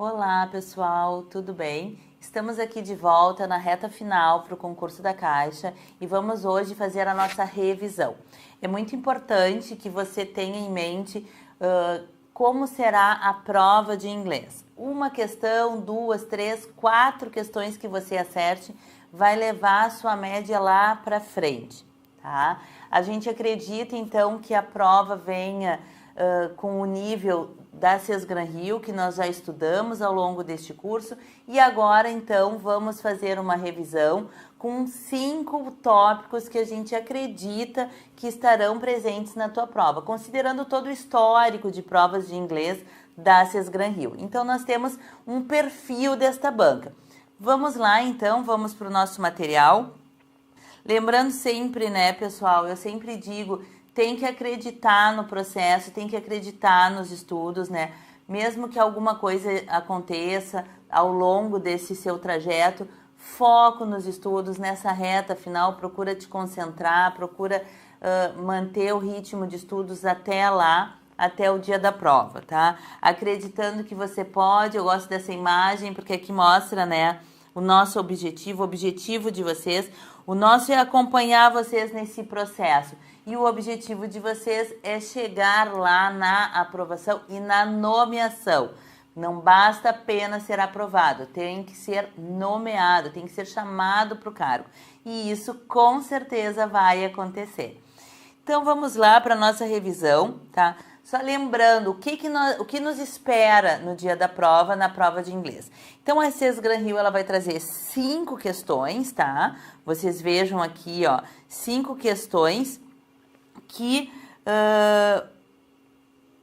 Olá pessoal, tudo bem? Estamos aqui de volta na reta final para o concurso da Caixa e vamos hoje fazer a nossa revisão. É muito importante que você tenha em mente como será a prova de inglês. Uma questão, duas, três, quatro questões que você acerte vai levar a sua média lá para frente, tá? A gente acredita então que a prova venha com o nível da SESGRAN-Rio, que nós já estudamos ao longo deste curso, e agora então vamos fazer uma revisão com 5 tópicos que a gente acredita que estarão presentes na tua prova, considerando todo o histórico de provas de inglês da SESGRAN-Rio. Então nós temos um perfil desta banca. Vamos lá então, vamos para o nosso material. Lembrando sempre, né, pessoal, eu sempre digo, tem que acreditar no processo, tem que acreditar nos estudos, né? Mesmo que alguma coisa aconteça ao longo desse seu trajeto, foco nos estudos, nessa reta final, procura te concentrar, procura manter o ritmo de estudos até lá, até o dia da prova, tá? Acreditando que você pode, eu gosto dessa imagem porque aqui mostra, né, o nosso objetivo, o objetivo de vocês. O nosso é acompanhar vocês nesse processo. E o objetivo de vocês é chegar lá na aprovação e na nomeação. Não basta apenas ser aprovado, tem que ser nomeado, tem que ser chamado para o cargo. E isso com certeza vai acontecer. Então vamos lá para a nossa revisão, tá? Só lembrando, o que nos espera no dia da prova, na prova de inglês. Então, a SESGRAN-Rio, ela vai trazer 5 questões, tá? Vocês vejam aqui, ó, 5 questões que...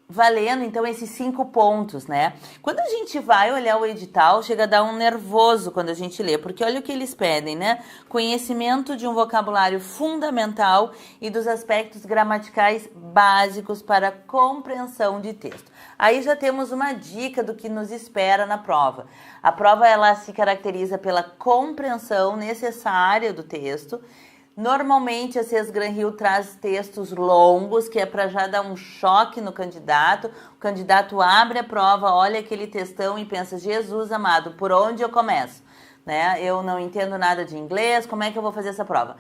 valendo, então, esses 5 pontos, né? Quando a gente vai olhar o edital, chega a dar um nervoso quando a gente lê, porque olha o que eles pedem, né? Conhecimento de um vocabulário fundamental e dos aspectos gramaticais básicos para compreensão de texto. Aí já temos uma dica do que nos espera na prova. A prova, ela se caracteriza pela compreensão necessária do texto. Normalmente a SESGRAN-Rio traz textos longos, que é para já dar um choque no candidato. O candidato abre a prova, olha aquele textão e pensa, Jesus amado, por onde eu começo? Né? Eu não entendo nada de inglês, como é que eu vou fazer essa prova?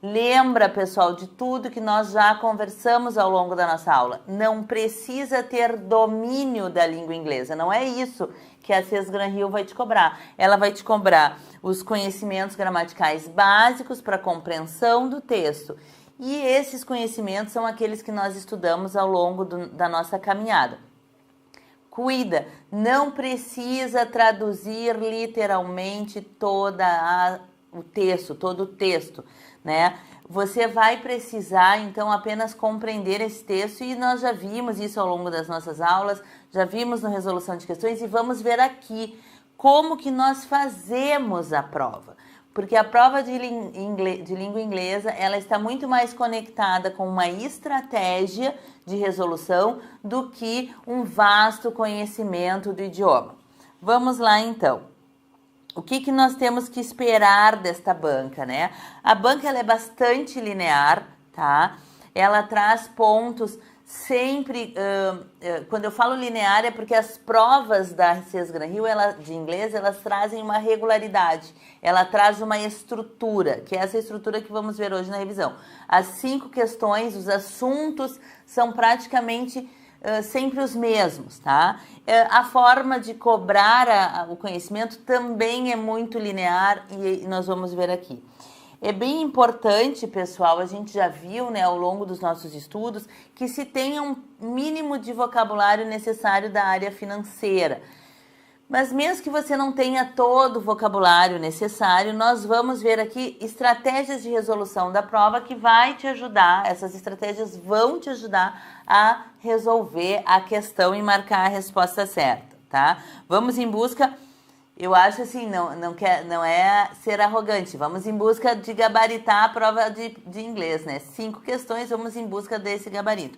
Lembra, pessoal, de tudo que nós já conversamos ao longo da nossa aula. Não precisa ter domínio da língua inglesa, não é isso que a SESGRAN-Rio vai te cobrar. Ela vai te cobrar os conhecimentos gramaticais básicos para compreensão do texto. E esses conhecimentos são aqueles que nós estudamos ao longo da nossa caminhada. Cuida, não precisa traduzir literalmente todo o texto, né? Você vai precisar, então, apenas compreender esse texto e nós já vimos isso ao longo das nossas aulas, já vimos no Resolução de Questões e vamos ver aqui como que nós fazemos a prova. Porque a prova de língua inglesa, ela está muito mais conectada com uma estratégia de resolução do que um vasto conhecimento do idioma. Vamos lá, então. O que nós temos que esperar desta banca, né? A banca, ela é bastante linear, tá? Ela traz pontos sempre... quando eu falo linear é porque as provas da SESGRAN-Rio de inglês, elas trazem uma regularidade. Ela traz uma estrutura, que é essa estrutura que vamos ver hoje na revisão. As 5 questões, os assuntos são praticamente... sempre os mesmos, tá? A forma de cobrar o conhecimento também é muito linear e nós vamos ver aqui. É bem importante, pessoal, a gente já viu, né, ao longo dos nossos estudos, que se tenha um mínimo de vocabulário necessário da área financeira. Mas mesmo que você não tenha todo o vocabulário necessário, nós vamos ver aqui estratégias de resolução da prova que vai te ajudar, essas estratégias vão te ajudar a resolver a questão e marcar a resposta certa, tá? Vamos em busca, eu acho assim, não é ser arrogante, vamos em busca de gabaritar a prova de inglês, né? 5 questões, vamos em busca desse gabarito.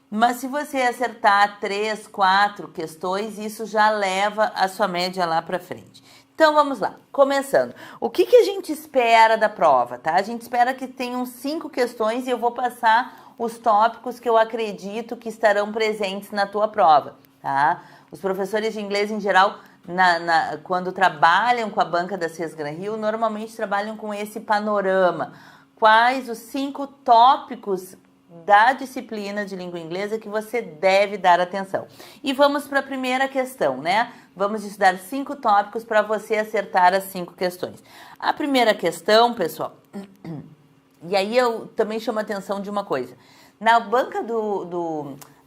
Mas se você acertar 3, 4 questões, isso já leva a sua média lá para frente. Então, vamos lá. Começando. O que a gente espera da prova, tá? A gente espera que tenham 5 questões e eu vou passar os tópicos que eu acredito que estarão presentes na tua prova, tá? Os professores de inglês, em geral, quando trabalham com a banca da CES Gran Rio, normalmente trabalham com esse panorama. Quais os 5 tópicos da disciplina de língua inglesa que você deve dar atenção? E vamos para a primeira questão, né? Vamos estudar 5 tópicos para você acertar as 5 questões. A primeira questão, pessoal, e aí eu também chamo a atenção de uma coisa. Na banca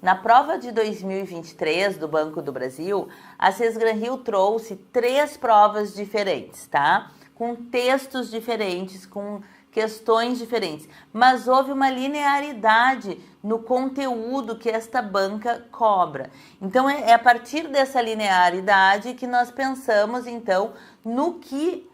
na prova de 2023 do Banco do Brasil, a CES Gran Rio trouxe 3 provas diferentes, tá? Com textos diferentes, com questões diferentes, mas houve uma linearidade no conteúdo que esta banca cobra. Então, é a partir dessa linearidade que nós pensamos, então, no que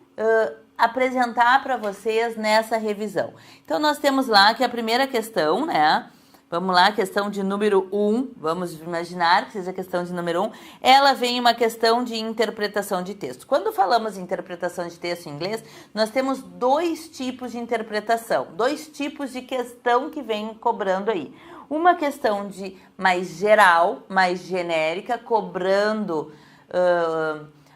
apresentar para vocês nessa revisão. Então, nós temos lá que a primeira questão, né? Vamos lá, questão de número 1, vamos imaginar que seja a questão de número 1, ela vem uma questão de interpretação de texto. Quando falamos em interpretação de texto em inglês, nós temos 2 tipos de interpretação, 2 tipos de questão que vem cobrando aí. Uma questão de mais geral, mais genérica, cobrando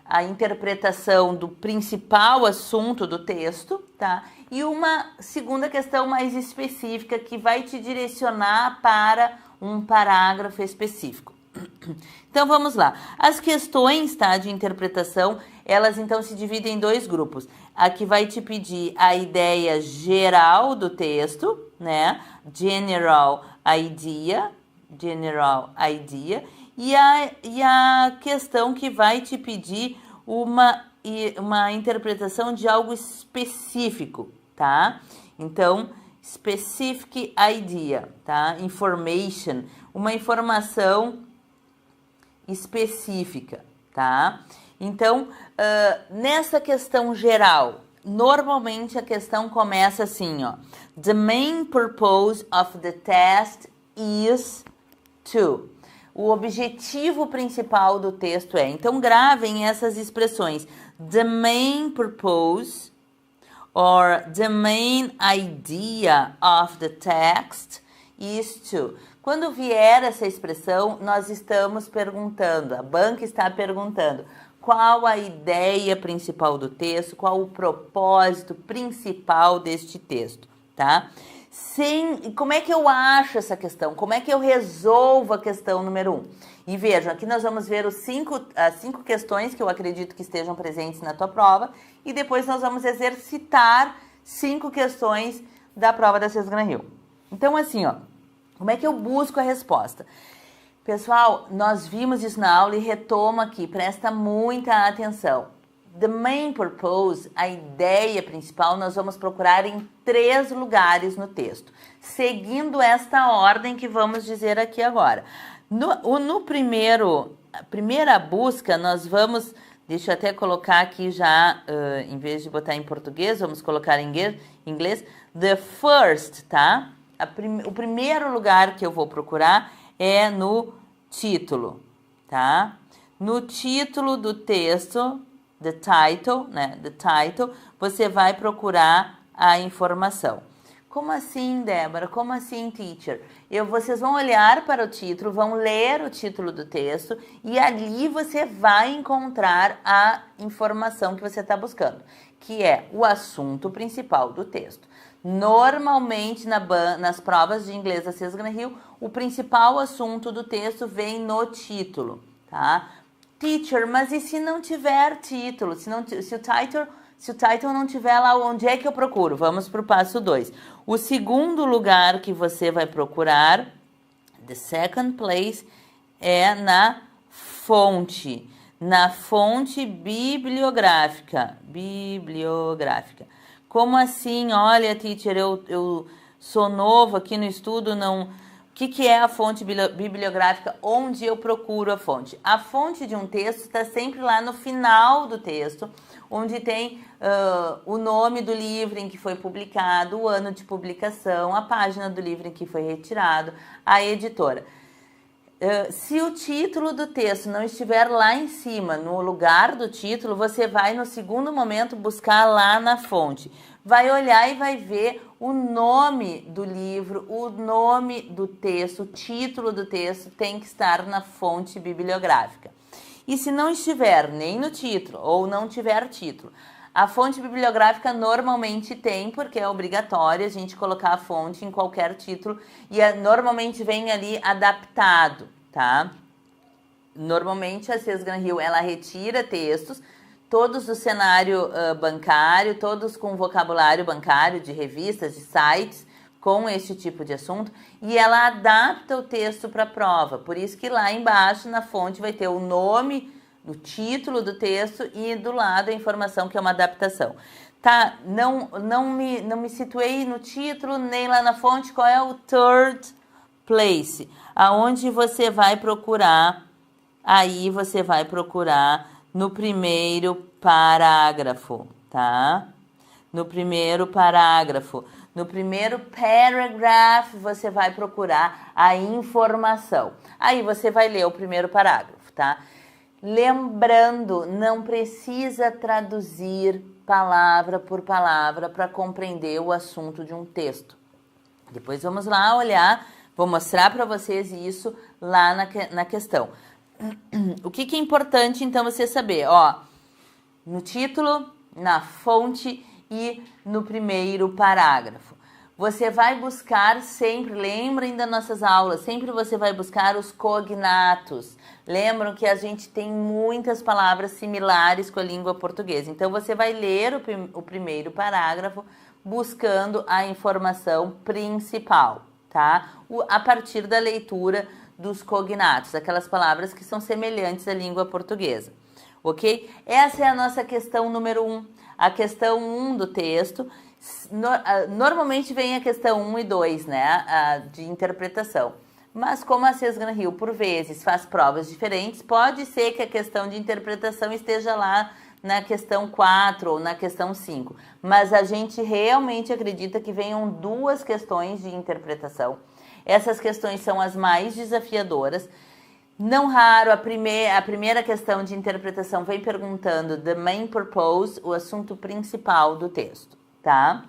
a interpretação do principal assunto do texto, tá? E uma segunda questão mais específica que vai te direcionar para um parágrafo específico. Então vamos lá. As questões, tá, de interpretação, elas então se dividem em 2 grupos. A que vai te pedir a ideia geral do texto, né? General idea, e a questão que vai te pedir uma interpretação de algo específico, tá? Então, specific idea, tá? Information, uma informação específica, tá? Então, nessa questão geral, normalmente a questão começa assim, ó. The main purpose of the test is to... O objetivo principal do texto é... Então, gravem essas expressões. The main purpose or the main idea of the text is to... Quando vier essa expressão, nós estamos perguntando, a banca está perguntando qual a ideia principal do texto, qual o propósito principal deste texto, tá? Como é que eu acho essa questão? Como é que eu resolvo a questão número 1? E vejam, aqui nós vamos ver as 5 questões que eu acredito que estejam presentes na tua prova e depois nós vamos exercitar 5 questões da prova da CES Gran Rio. Então, assim, ó, como é que eu busco a resposta? Pessoal, nós vimos isso na aula e retomo aqui, presta muita atenção. The main purpose, a ideia principal, nós vamos procurar em 3 lugares no texto, seguindo esta ordem que vamos dizer aqui agora. No primeira busca, nós vamos, deixa eu até colocar aqui já, em vez de botar em português, vamos colocar em inglês, the first, tá? O primeiro lugar que eu vou procurar é no título, tá? No título do texto, the title, né? The title, você vai procurar a informação. Como assim, Débora? Como assim, teacher? Vocês vão olhar para o título, vão ler o título do texto e ali você vai encontrar a informação que você está buscando, que é o assunto principal do texto. Normalmente, nas provas de inglês da CES Gran Rio, o principal assunto do texto vem no título, tá? Teacher, mas e se não tiver título? Se o title não tiver lá, onde é que eu procuro? Vamos para o passo 2. O segundo lugar que você vai procurar, the second place, é na fonte bibliográfica. Como assim? Olha, teacher, eu sou novo aqui no estudo, não... O que é a fonte bibliográfica? Onde eu procuro a fonte? A fonte de um texto está sempre lá no final do texto, onde tem o nome do livro em que foi publicado, o ano de publicação, a página do livro em que foi retirado, a editora. Se o título do texto não estiver lá em cima, no lugar do título, você vai no segundo momento buscar lá na fonte. Vai olhar e vai ver o nome do livro, o nome do texto, o título do texto tem que estar na fonte bibliográfica. E se não estiver nem no título ou não tiver título, a fonte bibliográfica normalmente tem, porque é obrigatório a gente colocar a fonte em qualquer título e normalmente vem ali adaptado, tá? Normalmente a Sesgran-Hill, ela retira textos, todos do cenário bancário, todos com vocabulário bancário, de revistas, de sites, com este tipo de assunto, e ela adapta o texto para a prova. Por isso que lá embaixo, na fonte, vai ter o nome, o título do texto e do lado a informação que é uma adaptação. Tá, não me situei no título, nem lá na fonte, qual é o third place, aonde você vai procurar, aí você vai procurar no primeiro parágrafo, tá? No primeiro parágrafo. No primeiro paragraph, você vai procurar a informação. Aí você vai ler o primeiro parágrafo, tá? Lembrando, não precisa traduzir palavra por palavra para compreender o assunto de um texto. Depois vamos lá olhar, vou mostrar para vocês isso lá na questão. O que é importante, então, você saber? Ó, no título, na fonte e no primeiro parágrafo. Você vai buscar sempre, lembrem das nossas aulas, sempre você vai buscar os cognatos. Lembram que a gente tem muitas palavras similares com a língua portuguesa. Então, você vai ler o primeiro parágrafo buscando a informação principal, tá? A partir da leitura dos cognatos, aquelas palavras que são semelhantes à língua portuguesa, ok? Essa é a nossa questão número 1. A questão 1 do texto, normalmente vem a questão 1 e 2, né, de interpretação. Mas como a Sesgran-Hill, por vezes, faz provas diferentes, pode ser que a questão de interpretação esteja lá na questão 4 ou na questão 5. Mas a gente realmente acredita que venham 2 questões de interpretação. Essas questões são as mais desafiadoras. Não raro, a primeira questão de interpretação vem perguntando the main purpose, o assunto principal do texto, tá?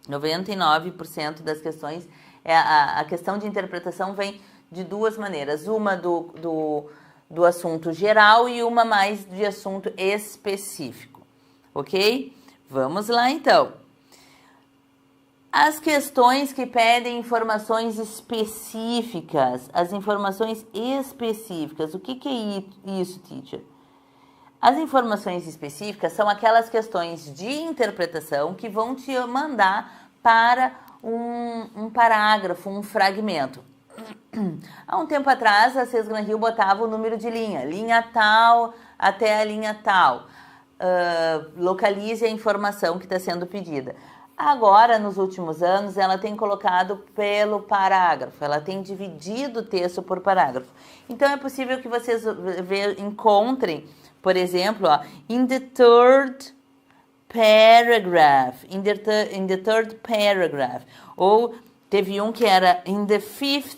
99% das questões, a questão de interpretação vem de 2 maneiras. Uma do assunto geral e uma mais de assunto específico, ok? Vamos lá, então. As questões que pedem informações específicas, as informações específicas, o que é isso, teacher? As informações específicas são aquelas questões de interpretação que vão te mandar para um parágrafo, um fragmento. Há um tempo atrás, a Sesgran-Hill botava o número de linha tal até a linha tal. Localize a informação que está sendo pedida. Agora, nos últimos anos, ela tem colocado pelo parágrafo, ela tem dividido o texto por parágrafo. Então, é possível que vocês encontrem, por exemplo, ó, in the third paragraph, in the third paragraph, ou teve um que era in the fifth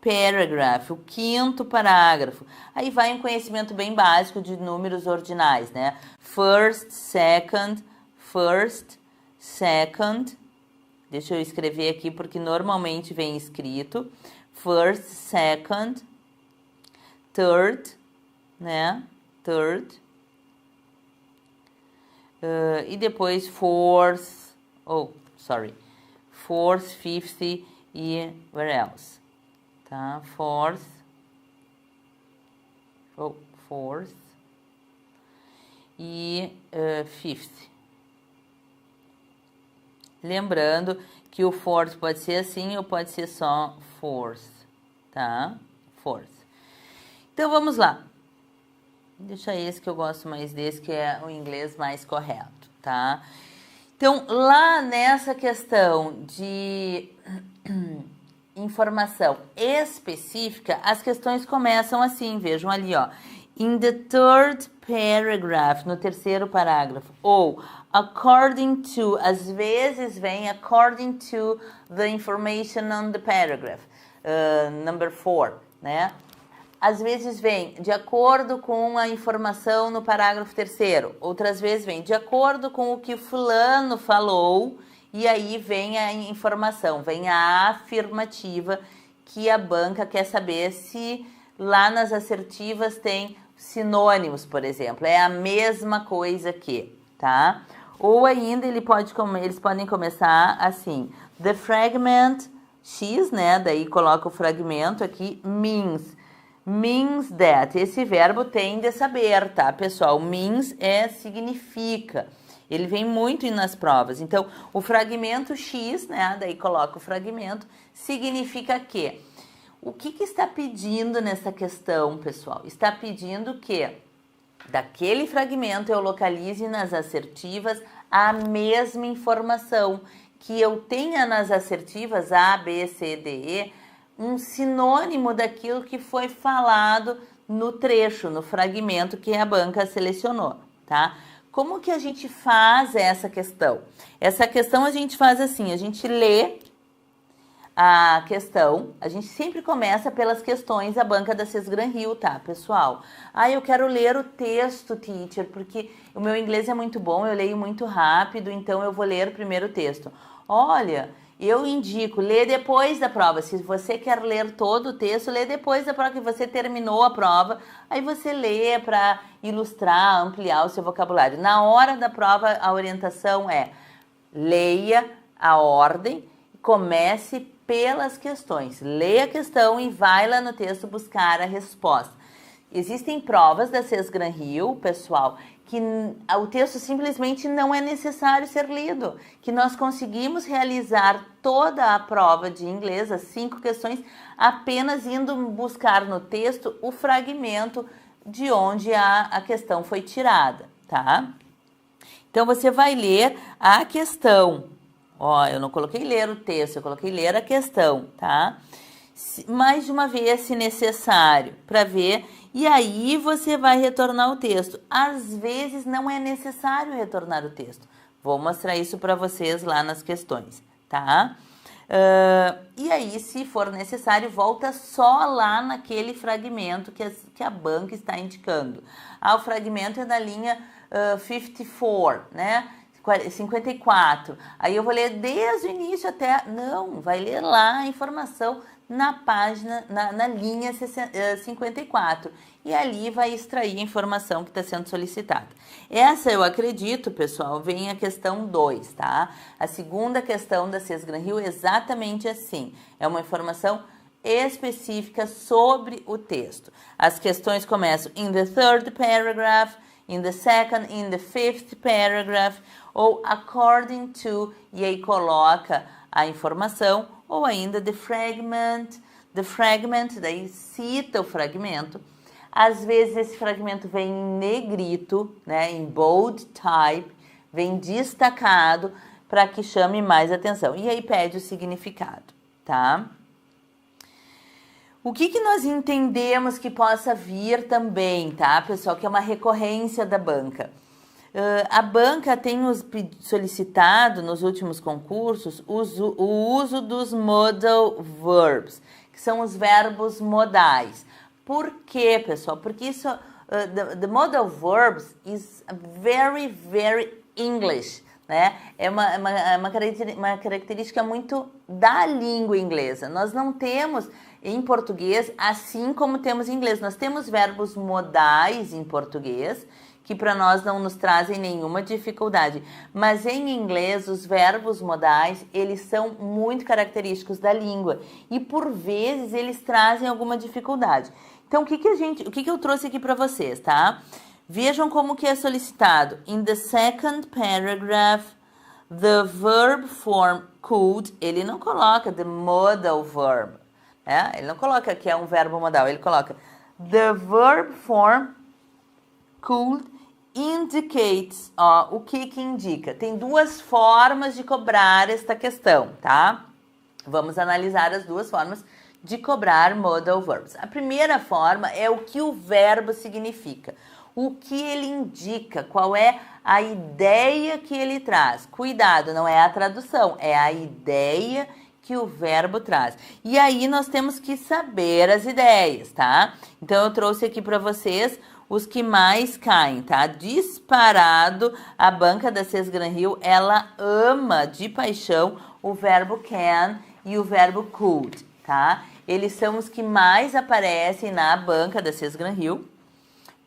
paragraph, o 5º parágrafo. Aí vai um conhecimento bem básico de números ordinais, né? First, second, deixa eu escrever aqui porque normalmente vem escrito, first, second, third, né, third, e depois fourth, fifth e where else, tá, fourth, e fifth. Lembrando que o fourth pode ser assim ou pode ser só fourth, tá? Fourth. Então, vamos lá. Deixa esse que eu gosto mais desse, que é o inglês mais correto, tá? Então, lá nessa questão de informação específica, as questões começam assim, vejam ali, ó. In the third paragraph, no 3º parágrafo, ou according to, às vezes vem according to the information on the paragraph, number 4, né? Às vezes vem de acordo com a informação no parágrafo 3º, outras vezes vem de acordo com o que fulano falou, e aí vem a informação, vem a afirmativa que a banca quer saber se lá nas assertivas tem sinônimos, por exemplo. É a mesma coisa que, tá? Ou ainda eles podem começar assim. The fragment X, né? Daí coloca o fragmento aqui, means. Means that. Esse verbo tem de saber, tá, pessoal? Means significa. Ele vem muito nas provas. Então, o fragmento X, né? Daí coloca o fragmento, significa que. O que está pedindo nessa questão, pessoal? Está pedindo que daquele fragmento eu localize nas assertivas a mesma informação, que eu tenha nas assertivas A, B, C, D, E, um sinônimo daquilo que foi falado no trecho, no fragmento que a banca selecionou, tá? Como que a gente faz essa questão? Essa questão a gente faz assim, a gente lê a questão, a gente sempre começa pelas questões da banca da CES Gran Rio, tá, pessoal? Eu quero ler o texto, teacher, porque o meu inglês é muito bom, eu leio muito rápido, então eu vou ler primeiro o texto. Olha, eu indico, lê depois da prova. Se você quer ler todo o texto, lê depois da prova, que você terminou a prova, aí você lê para ilustrar, ampliar o seu vocabulário. Na hora da prova, a orientação é leia a ordem, comece pelas questões. Leia a questão e vai lá no texto buscar a resposta. Existem provas da CES Gran Rio, pessoal, que o texto simplesmente não é necessário ser lido, que nós conseguimos realizar toda a prova de inglês, as 5 questões, apenas indo buscar no texto o fragmento de onde a questão foi tirada, tá? Então, você vai ler a questão. Eu não coloquei ler o texto, eu coloquei ler a questão, tá? Mais de uma vez, se necessário, para ver. E aí, você vai retornar o texto. Às vezes, não é necessário retornar o texto. Vou mostrar isso para vocês lá nas questões, tá? E aí, se for necessário, volta só lá naquele fragmento que a banca está indicando. O fragmento é da linha 54, né? 54. Aí eu vou ler desde o início até... Não, vai ler lá a informação na página, na linha 54. E ali vai extrair a informação que está sendo solicitada. Essa, eu acredito, pessoal, vem a questão 2, tá? A segunda questão da CES Gran Rio é exatamente assim. É uma informação específica sobre o texto. As questões começam in the third paragraph, in the second, in the fifth paragraph, ou according to, e aí coloca a informação, ou ainda the fragment, daí cita o fragmento. Às vezes esse fragmento vem em negrito, né, em bold type, vem destacado para que chame mais atenção. E aí pede o significado, tá? O que nós entendemos que possa vir também, tá, pessoal? Que é uma recorrência da banca. A banca tem solicitado nos últimos concursos o uso dos modal verbs, que são os verbos modais. Por quê, pessoal? Porque isso, the modal verbs is very, very English, né? É uma característica muito da língua inglesa. Nós não temos em português assim como temos em inglês. Nós temos verbos modais em português, que para nós não nos trazem nenhuma dificuldade. Mas em inglês, os verbos modais, eles são muito característicos da língua. E por vezes, eles trazem alguma dificuldade. Então, o que eu trouxe aqui para vocês, tá? Vejam como que é solicitado. In the second paragraph, the verb form could, ele não coloca the modal verb. Ele não coloca que é um verbo modal, ele coloca the verb form could indicates, o que indica? Tem 2 formas de cobrar esta questão, tá? Vamos analisar as 2 formas de cobrar modal verbs. A primeira forma é o que o verbo significa, o que ele indica, qual é a ideia que ele traz. Cuidado, não é a tradução, é a ideia que o verbo traz. E aí nós temos que saber as ideias, tá? Então eu trouxe aqui para vocês os que mais caem, tá? Disparado, a banca da CES Gran Rio, ela ama de paixão o verbo can e o verbo could, tá? eles são os que mais aparecem na banca da Sesgran-Hill,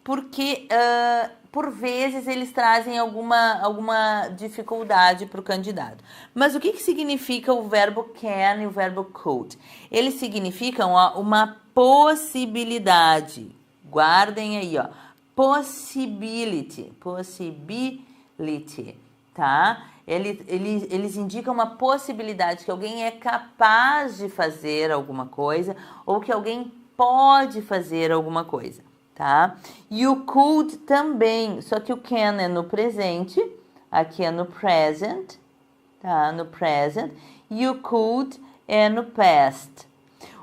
porque por vezes eles trazem alguma dificuldade para o candidato. Mas o que significa o verbo can e o verbo could? Eles significam uma possibilidade. Guardem aí, ó. Possibility, tá? Eles indicam uma possibilidade que alguém é capaz de fazer alguma coisa ou que alguém pode fazer alguma coisa, tá? E o could também, só que o can é no presente, aqui é no present, tá? No present, e o could é no past.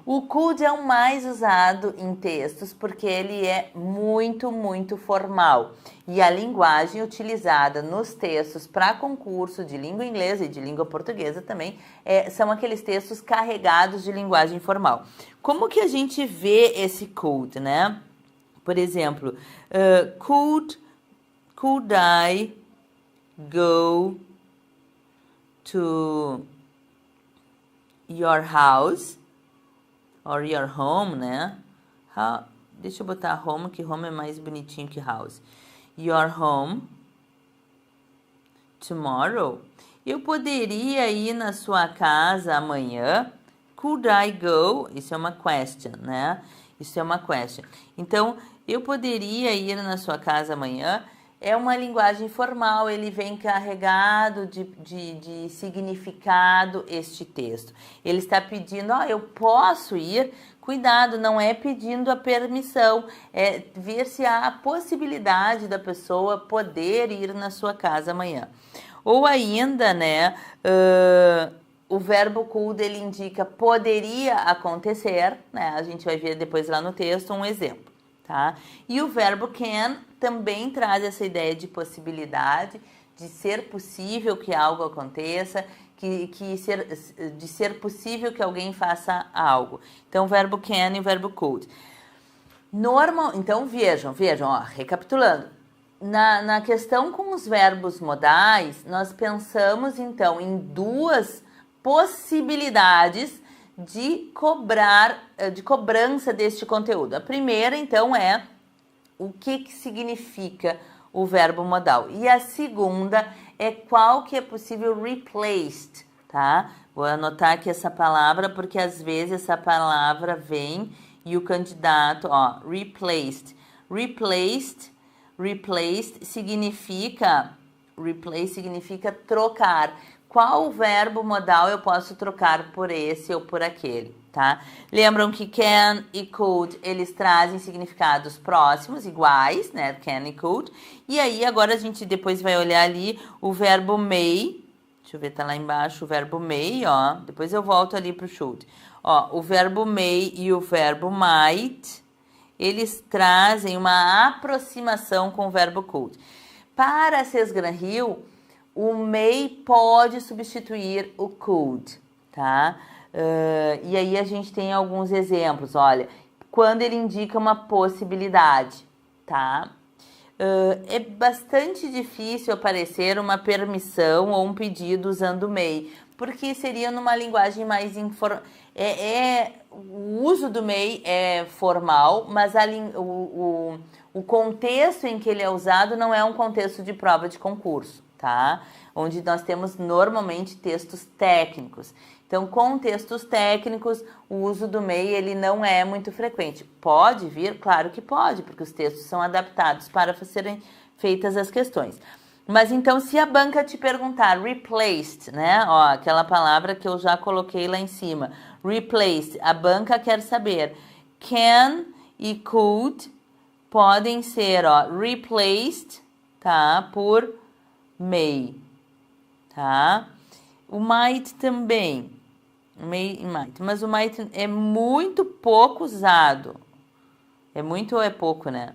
O could é o mais usado em textos porque ele é muito, muito formal. E a linguagem utilizada nos textos para concurso de língua inglesa e de língua portuguesa também são aqueles textos carregados de linguagem formal. Como que a gente vê esse could, né? Por exemplo, could I go to your house? Or your home, né? Deixa eu botar home, que home é mais bonitinho que house. Your home tomorrow. Eu poderia ir na sua casa amanhã? Could I go? Isso é uma question, né? Isso é uma question. Então, eu poderia ir na sua casa amanhã? É uma linguagem formal, ele vem carregado de significado este texto. Ele está pedindo, eu posso ir, cuidado, não é pedindo a permissão, é ver se há a possibilidade da pessoa poder ir na sua casa amanhã. Ou ainda, né, o verbo could, ele indica poderia acontecer, né, a gente vai ver depois lá no texto um exemplo. Tá? E o verbo can também traz essa ideia de possibilidade, de ser possível que algo aconteça, de ser possível que alguém faça algo. Então, o verbo can e o verbo could. Então, vejam, ó, recapitulando. Na questão com os verbos modais, nós pensamos, então, em duas possibilidades de cobrança deste conteúdo. A primeira, então, é o que significa o verbo modal. E a segunda é qual que é possível replaced, tá? Vou anotar aqui essa palavra, porque às vezes essa palavra vem e o candidato, ó, replaced. Replaced significa trocar. Qual verbo modal eu posso trocar por esse ou por aquele, tá? Lembram que can e could, eles trazem significados próximos, iguais, né? Can e could. E aí, agora a gente depois vai olhar ali o verbo may. Deixa eu ver, tá lá embaixo o verbo may, ó. Depois eu volto ali pro should. Ó, o verbo may e o verbo might, eles trazem uma aproximação com o verbo could. Para a Sesgran-Hill, o may pode substituir o could, tá? E aí a gente tem alguns exemplos, olha, quando ele indica uma possibilidade, tá? É bastante difícil aparecer uma permissão ou um pedido usando may, porque seria numa linguagem mais informal. O uso do may é formal, mas o contexto em que ele é usado não é um contexto de prova de concurso, tá? Onde nós temos normalmente textos técnicos. Então, com textos técnicos, o uso do may ele não é muito frequente. Pode vir? Claro que pode, porque os textos são adaptados para serem feitas as questões. Mas então, se a banca te perguntar replaced, né? Ó, aquela palavra que eu já coloquei lá em cima. Replaced, a banca quer saber. Can e could podem ser, ó, replaced, tá? Por may, tá? O might também. May e might. Mas o might é muito pouco usado. É muito ou é pouco, né?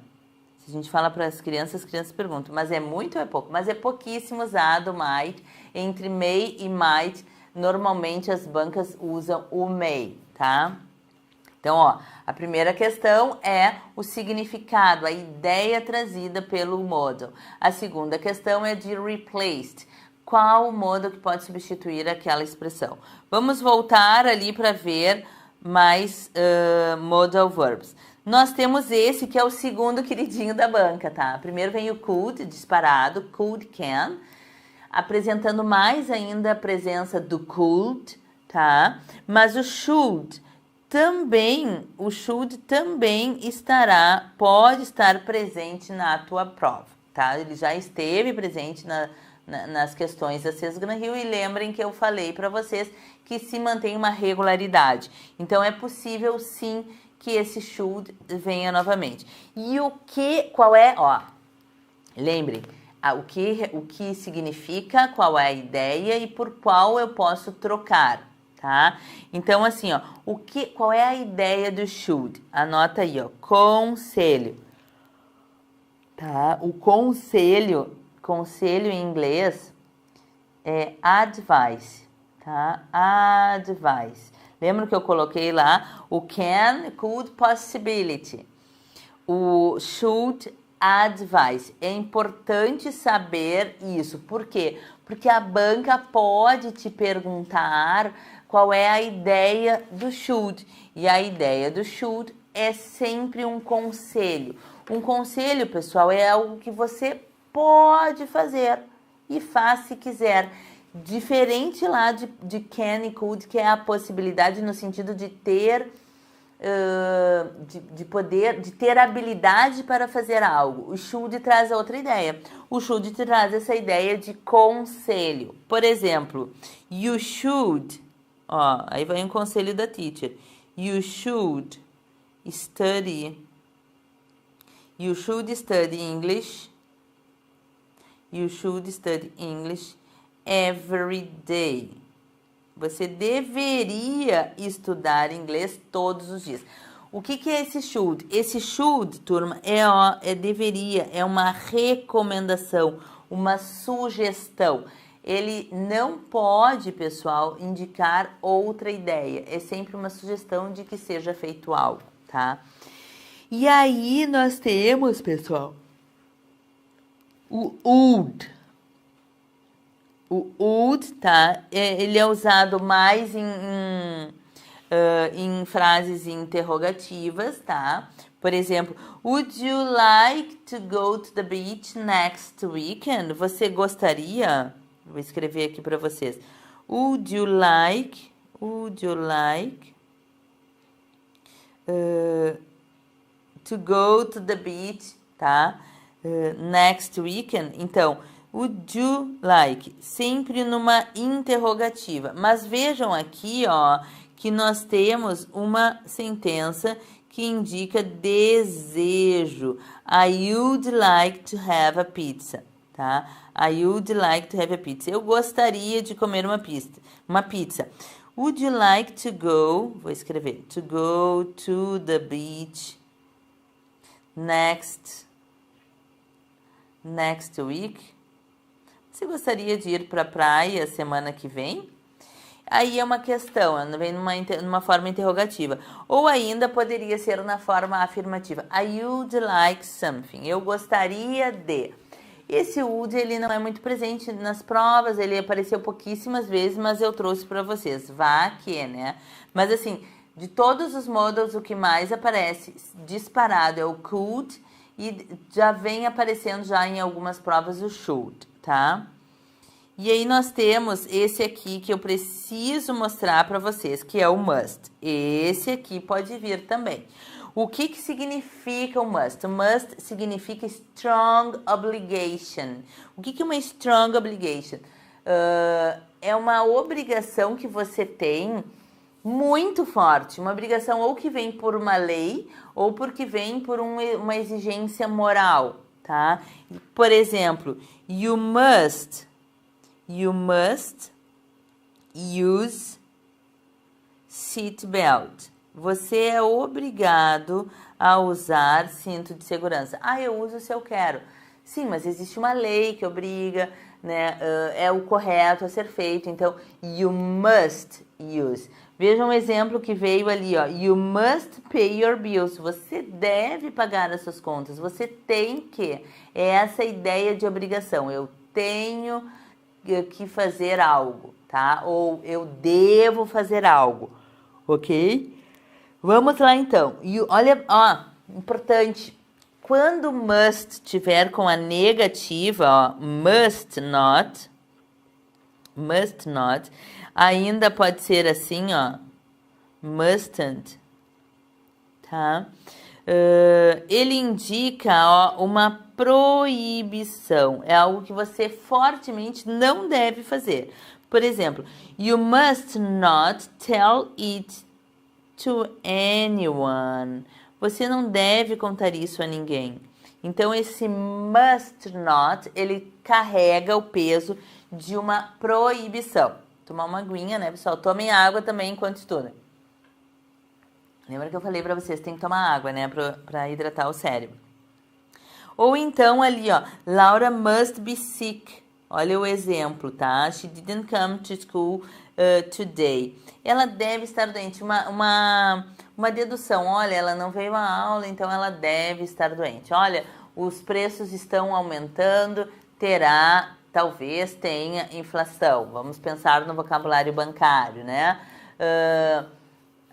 Se a gente fala para as crianças perguntam, mas é muito ou é pouco? Mas é pouquíssimo usado o might. Entre may e might, normalmente as bancas usam o may, tá? Então, ó, a primeira questão é o significado, a ideia trazida pelo modal. A segunda questão é de replaced. Qual o modal que pode substituir aquela expressão? Vamos voltar ali para ver mais modal verbs. Nós temos esse que é o segundo queridinho da banca, tá? Primeiro vem o could, disparado, could, can, apresentando mais ainda a presença do could, tá? Mas o should também pode estar presente na tua prova, tá? Ele já esteve presente nas questões da Sesgran Hill, e lembrem que eu falei para vocês que se mantém uma regularidade. Então é possível sim que esse should venha novamente. E qual é, ó, lembrem, o que significa, qual é a ideia e por qual eu posso trocar, tá? Então assim, ó, qual é a ideia do should? Anota aí, ó, conselho, tá? O conselho em inglês é advice, tá? Advice. Lembra que eu coloquei lá o can, could, possibility. O should, advice. É importante saber isso. Por quê? Porque a banca pode te perguntar qual é a ideia do should. E a ideia do should é sempre um conselho. Um conselho, pessoal, é algo que você pode fazer e faz se quiser. Diferente lá de can e could, que é a possibilidade no sentido de ter de ter habilidade para fazer algo. O should traz outra ideia. O should traz essa ideia de conselho. Por exemplo, you should, ó, aí vai um conselho da teacher. You should study English. You should study English every day. Você deveria estudar inglês todos os dias. O que é esse should? Esse should, turma, deveria, é uma recomendação, uma sugestão. Ele não pode, pessoal, indicar outra ideia. É sempre uma sugestão de que seja feito algo, tá? E aí nós temos, pessoal, o would. O would, tá? Ele é usado mais em frases interrogativas, tá? Por exemplo, would you like to go to the beach next weekend? Você gostaria? Vou escrever aqui para vocês. Would you like to go to the beach, tá? Next weekend? Então, would you like? Sempre numa interrogativa. Mas vejam aqui, ó, que nós temos uma sentença que indica desejo. I would like to have a pizza, tá? I would like to have a pizza. Eu gostaria de comer uma pizza. Would you like to go? Vou escrever. To go to the beach next week? Você gostaria de ir para a praia semana que vem? Aí é uma questão, vem numa forma interrogativa. Ou ainda poderia ser na forma afirmativa. I would like something. Eu gostaria de. Esse would, ele não é muito presente nas provas, ele apareceu pouquíssimas vezes, mas eu trouxe para vocês. Vá que, né? Mas assim, de todos os modals, o que mais aparece disparado é o could, e já vem aparecendo já em algumas provas o should, tá? E aí nós temos esse aqui que eu preciso mostrar para vocês, que é o must. Esse aqui pode vir também. O que significa o must? O must significa strong obligation. O que é uma strong obligation? É uma obrigação que você tem muito forte. Uma obrigação ou que vem por uma lei ou porque vem por uma exigência moral, tá? Por exemplo, you must use seatbelt. Você é obrigado a usar cinto de segurança. Ah, eu uso se eu quero. Sim, mas existe uma lei que obriga, né? É o correto a ser feito. Então, you must use. Veja um exemplo que veio ali, ó. You must pay your bills. Você deve pagar as suas contas. Você tem que. É essa ideia de obrigação. Eu tenho que fazer algo, tá? Ou eu devo fazer algo, ok? Vamos lá então. E olha, ó, importante. Quando must tiver com a negativa, ó, must not, ainda pode ser assim, ó, mustn't, tá? Ele indica, ó, uma proibição, é algo que você fortemente não deve fazer. Por exemplo, you must not tell it to anyone. Você não deve contar isso a ninguém. Então, esse must not, ele carrega o peso de uma proibição. Tomar uma aguinha, né, pessoal? Tomem água também enquanto estudam. Lembra que eu falei pra vocês, tem que tomar água, né, pra hidratar o cérebro. Ou então ali, ó, Laura must be sick. Olha o exemplo, tá? She didn't come to school today. Ela deve estar doente. Uma dedução. Olha, ela não veio à aula, então ela deve estar doente. Olha, os preços estão aumentando, talvez tenha inflação. Vamos pensar no vocabulário bancário, né?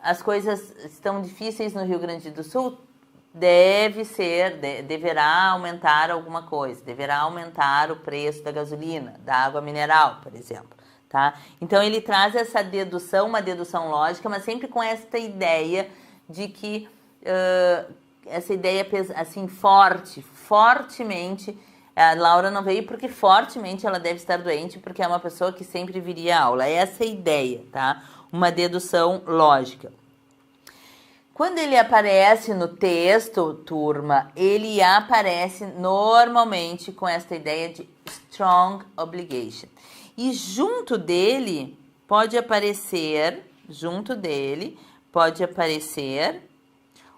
As coisas estão difíceis no Rio Grande do Sul. Deverá aumentar alguma coisa, deverá aumentar o preço da gasolina, da água mineral, por exemplo, tá? Então, ele traz essa dedução, uma dedução lógica, mas sempre com esta ideia de que, essa ideia, assim, fortemente, a Laura não veio porque fortemente ela deve estar doente, porque é uma pessoa que sempre viria à aula. Essa é a ideia, tá? Uma dedução lógica. Quando ele aparece no texto, turma, ele aparece normalmente com essa ideia de strong obligation. E junto dele pode aparecer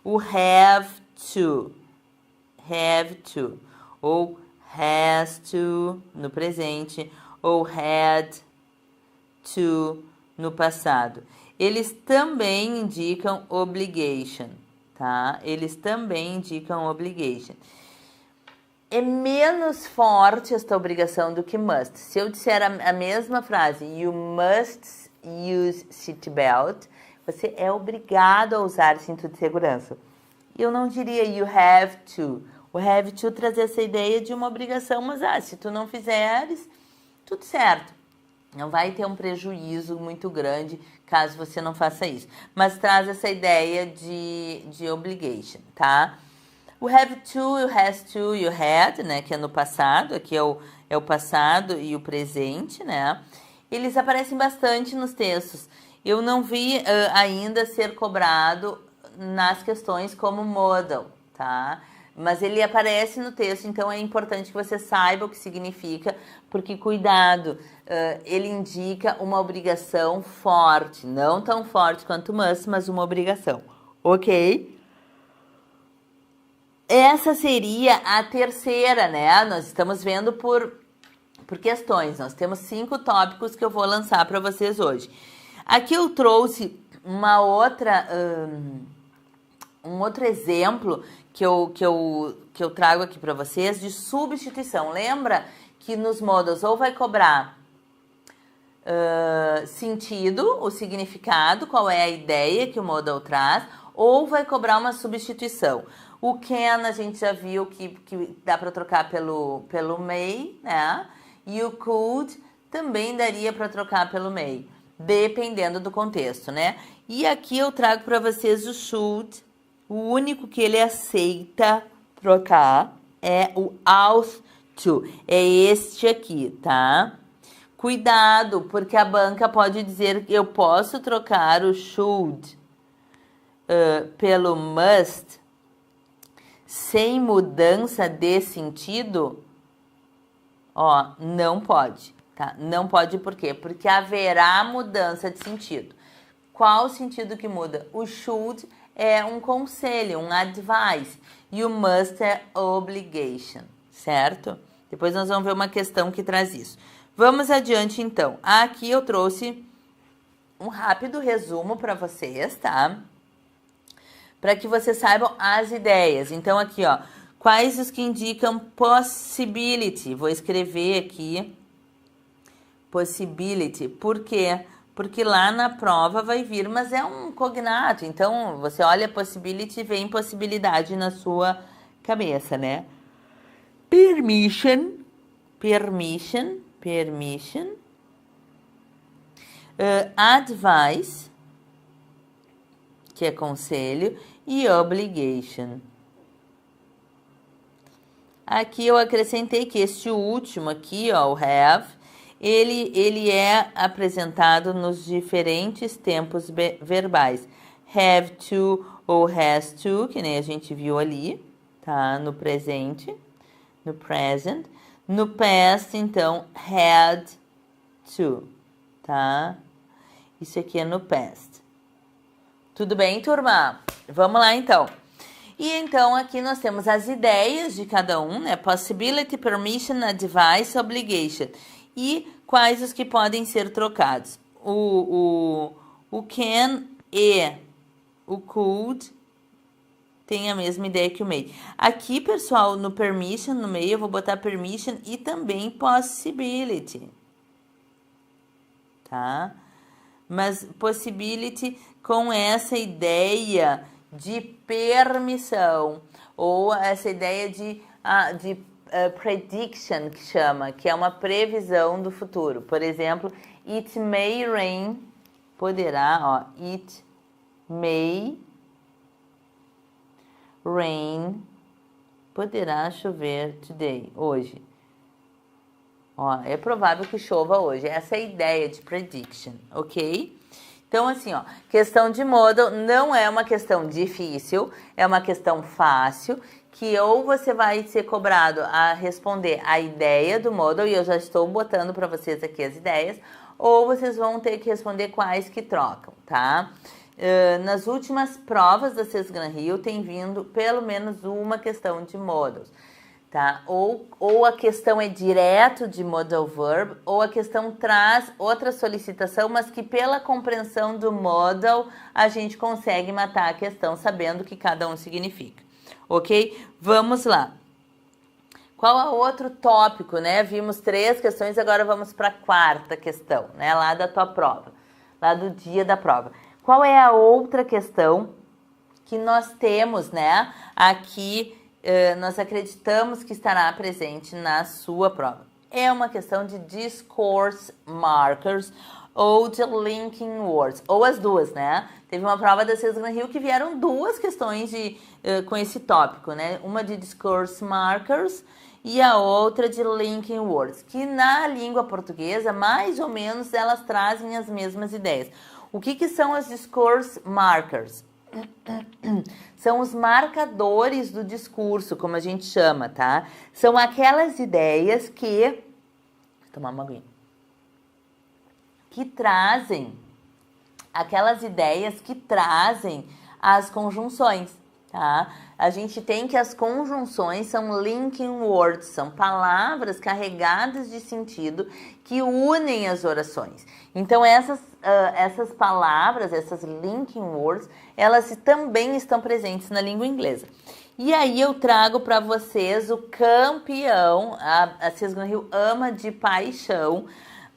o have to, ou has to no presente, ou had to no passado. Eles também indicam obligation, tá? É menos forte esta obrigação do que must. Se eu disser a mesma frase, you must use seatbelt, você é obrigado a usar cinto de segurança. Eu não diria you have to. O have to traz essa ideia de uma obrigação, mas se tu não fizeres, tudo certo. Não vai ter um prejuízo muito grande caso você não faça isso. Mas traz essa ideia de obligation, tá? O have to, o has to e o had, né? Que é no passado. Aqui é o passado e o presente, né? Eles aparecem bastante nos textos. Eu não vi ainda ser cobrado nas questões como modal, tá? Mas ele aparece no texto, então é importante que você saiba o que significa, porque, cuidado, ele indica uma obrigação forte, não tão forte quanto must, mas uma obrigação, ok? Essa seria a terceira, né? Nós estamos vendo por questões, nós temos 5 tópicos que eu vou lançar para vocês hoje. Aqui eu trouxe um outro exemplo que eu trago aqui para vocês de substituição. Lembra que nos modals ou vai cobrar sentido, o significado, qual é a ideia que o modal traz, ou vai cobrar uma substituição. O can a gente já viu que dá para trocar pelo may, né? E o could também daria para trocar pelo may, dependendo do contexto, né? E aqui eu trago para vocês o should. O único que ele aceita trocar é o ought to. É este aqui, tá? Cuidado, porque a banca pode dizer que eu posso trocar o should pelo must sem mudança de sentido. Ó, não pode, tá? Não pode por quê? Porque haverá mudança de sentido. Qual o sentido que muda? O should é um conselho, um advice. E o must é obligation, certo? Depois nós vamos ver uma questão que traz isso. Vamos adiante, então. Aqui eu trouxe um rápido resumo para vocês, tá? Para que vocês saibam as ideias. Então, aqui, ó. Quais os que indicam possibility? Vou escrever aqui. Possibility. Por quê? porque lá na prova vai vir, mas é um cognato, então você olha possibility e vê impossibilidade na sua cabeça, né? Permission, advice, que é conselho, e obligation. Aqui eu acrescentei que este último aqui, ó, o have, ele é apresentado nos diferentes tempos verbais. Have to ou has to, que nem a gente viu ali, tá? No presente, no present. No past, então, had to, tá? Isso aqui é no past. Tudo bem, turma? Vamos lá, então. E então, aqui nós temos as ideias de cada um, né? Possibility, permission, advice, obligation. E quais os que podem ser trocados. O can e o could tem a mesma ideia que o may. Aqui, pessoal, no permission, no meio, eu vou botar permission e também possibility. Tá? Mas possibility com essa ideia de permissão, ou essa ideia de prediction, que chama, que é uma previsão do futuro. Por exemplo, it may rain, poderá, ó, it may rain, poderá chover today, hoje. Ó, é provável que chova hoje. Essa é a ideia de prediction, ok? Então, assim, ó, questão de modal não é uma questão difícil, é uma questão fácil, que ou você vai ser cobrado a responder a ideia do modal, e eu já estou botando para vocês aqui as ideias, ou vocês vão ter que responder quais que trocam, tá? Nas últimas provas da Sesgran Rio tem vindo pelo menos uma questão de modals. Tá? Ou a questão é direto de modal verb, ou a questão traz outra solicitação, mas que pela compreensão do modal a gente consegue matar a questão sabendo o que cada um significa. Ok? Vamos lá. Qual é o outro tópico, né? Vimos 3 questões, agora vamos para a 4ª questão, né? Lá da tua prova, lá do dia da prova. Qual é a outra questão que nós temos, né? Aqui nós acreditamos que estará presente na sua prova. É uma questão de discourse markers ou de linking words, ou as duas, né? Teve uma prova da Sesgran Rio que vieram 2 questões com esse tópico, né? Uma de discourse markers e a outra de linking words, que na língua portuguesa, mais ou menos, elas trazem as mesmas ideias. O que são as discourse markers? São os marcadores do discurso, como a gente chama, tá? São aquelas ideias que... Vou tomar uma aguinha. Que trazem... Aquelas ideias que trazem as conjunções, tá? A gente tem que as conjunções são linking words, são palavras carregadas de sentido que unem as orações. Então, essas palavras, essas linking words, elas também estão presentes na língua inglesa. E aí eu trago para vocês o campeão, a Sesgran Rio ama de paixão,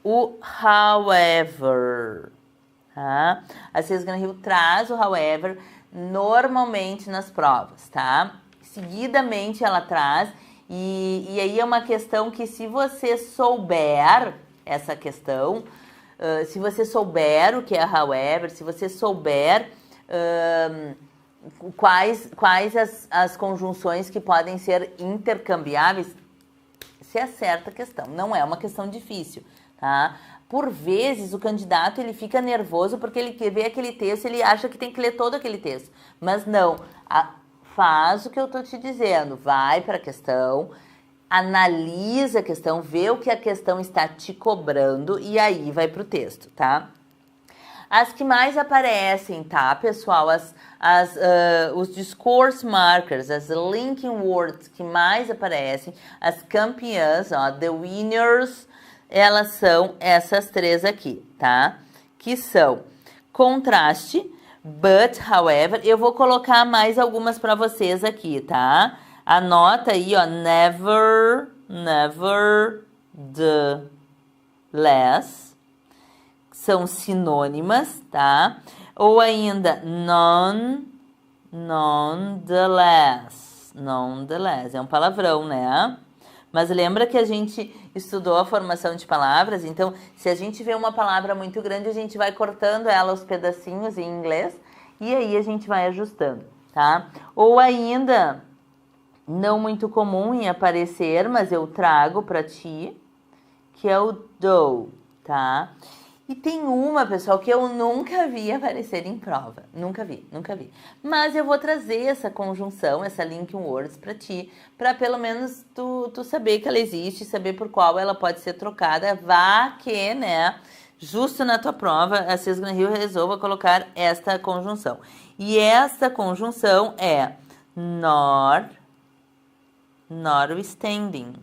o however. Tá? A Sesgran Rio traz o however normalmente nas provas, tá? Seguidamente ela traz, e aí é uma questão que se você souber essa questão, se você souber o que é however, se você souber quais as conjunções que podem ser intercambiáveis, você acerta a questão. Não é uma questão difícil, tá? Por vezes, o candidato ele fica nervoso porque ele vê aquele texto e ele acha que tem que ler todo aquele texto. Mas não, faz o que eu estou te dizendo, vai para a questão, analisa a questão, vê o que a questão está te cobrando e aí vai para o texto, tá? As que mais aparecem, tá, pessoal? Os discourse markers, as linking words que mais aparecem, as campeãs, ó, the winners, elas são essas 3 aqui, tá? Que são contraste, but, however. Eu vou colocar mais algumas para vocês aqui, tá? Anota aí, ó, never, the less. são sinônimas, tá? Ou ainda nonetheless. Nonetheless, é um palavrão, né? Mas lembra que a gente estudou a formação de palavras? Então, se a gente vê uma palavra muito grande, a gente vai cortando ela aos pedacinhos em inglês e aí a gente vai ajustando, tá? Ou ainda, não muito comum em aparecer, mas eu trago para ti, que é o do, tá? E tem uma, pessoal, que eu nunca vi aparecer em prova. Nunca vi. Mas eu vou trazer essa conjunção, essa linking words para ti, para pelo menos tu saber que ela existe, saber por qual ela pode ser trocada. Vá que, né, justo na tua prova, a CESGRAM Rio resolva colocar esta conjunção. E esta conjunção é notwithstanding,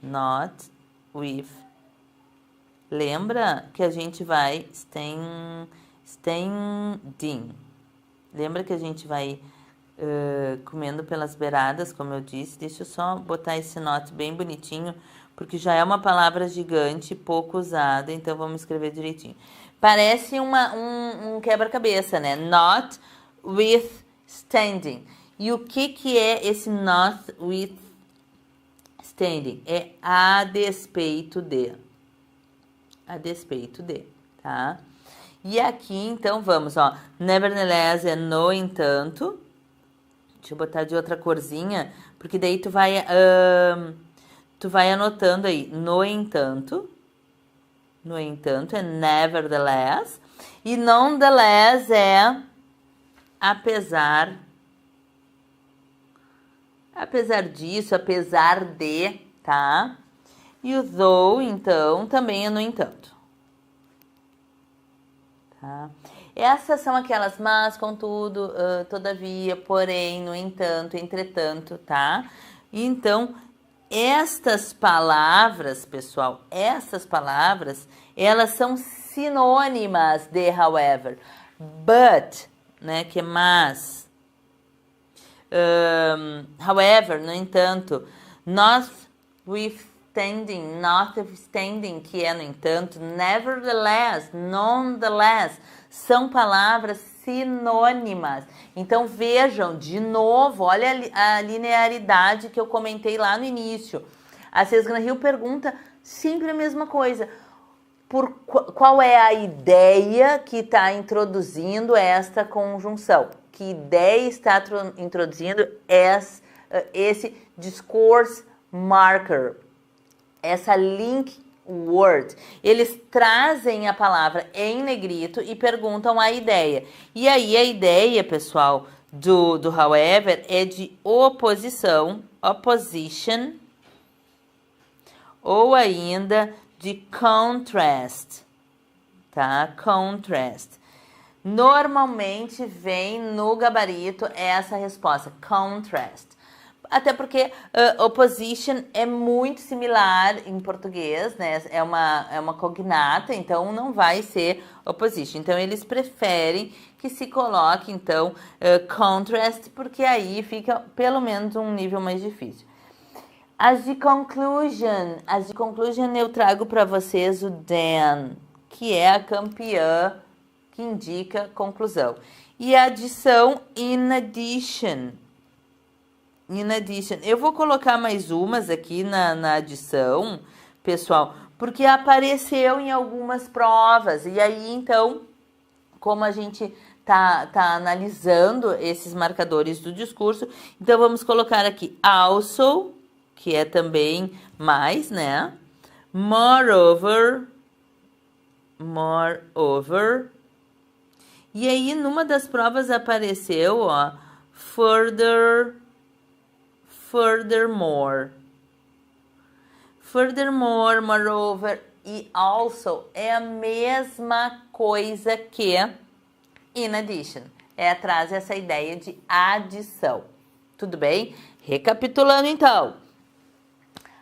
not with. Lembra que a gente vai standing. Lembra que a gente vai comendo pelas beiradas, como eu disse. Deixa eu só botar esse not bem bonitinho, porque já é uma palavra gigante, pouco usada, então vamos escrever direitinho. Parece um quebra-cabeça, né? Not with standing. E o que é esse not with standing? É a despeito de. A despeito de, tá? E aqui, então, vamos, ó. Nevertheless é no entanto. Deixa eu botar de outra corzinha, porque daí tu vai anotando aí. No entanto é nevertheless. E nonetheless é apesar disso, apesar de, tá? E o though, então, também é no entanto. Tá? Essas são aquelas mas, contudo, todavia, porém, no entanto, entretanto, tá? Então, estas palavras, pessoal, elas são sinônimas de however. But, né, que é mas. However, no entanto, notwithstanding, que é no entanto, nevertheless, nonetheless, são palavras sinônimas. Então vejam, de novo, olha a linearidade que eu comentei lá no início. A CESGRAM Rio pergunta sempre a mesma coisa. Qual é a ideia que está introduzindo esta conjunção? Que ideia está introduzindo esse discourse marker? Essa link word. Eles trazem a palavra em negrito e perguntam a ideia. E aí a ideia, pessoal, do however é de oposição, opposition, ou ainda de contrast, tá? Contrast. Normalmente vem no gabarito essa resposta, contrast. Até porque opposition é muito similar em português, né? É uma cognata, então não vai ser opposition. Então, eles preferem que se coloque, então, contrast, porque aí fica pelo menos um nível mais difícil. As de conclusion eu trago para vocês o then, que é a campeã que indica conclusão. E a adição in addition. Eu vou colocar mais umas aqui na adição, pessoal, porque apareceu em algumas provas. E aí, então, como a gente tá analisando esses marcadores do discurso, então vamos colocar aqui also, que é também mais, né? Moreover. E aí, numa das provas apareceu, ó, furthermore, moreover e also é a mesma coisa que in addition. Traz essa ideia de adição. Tudo bem? Recapitulando então.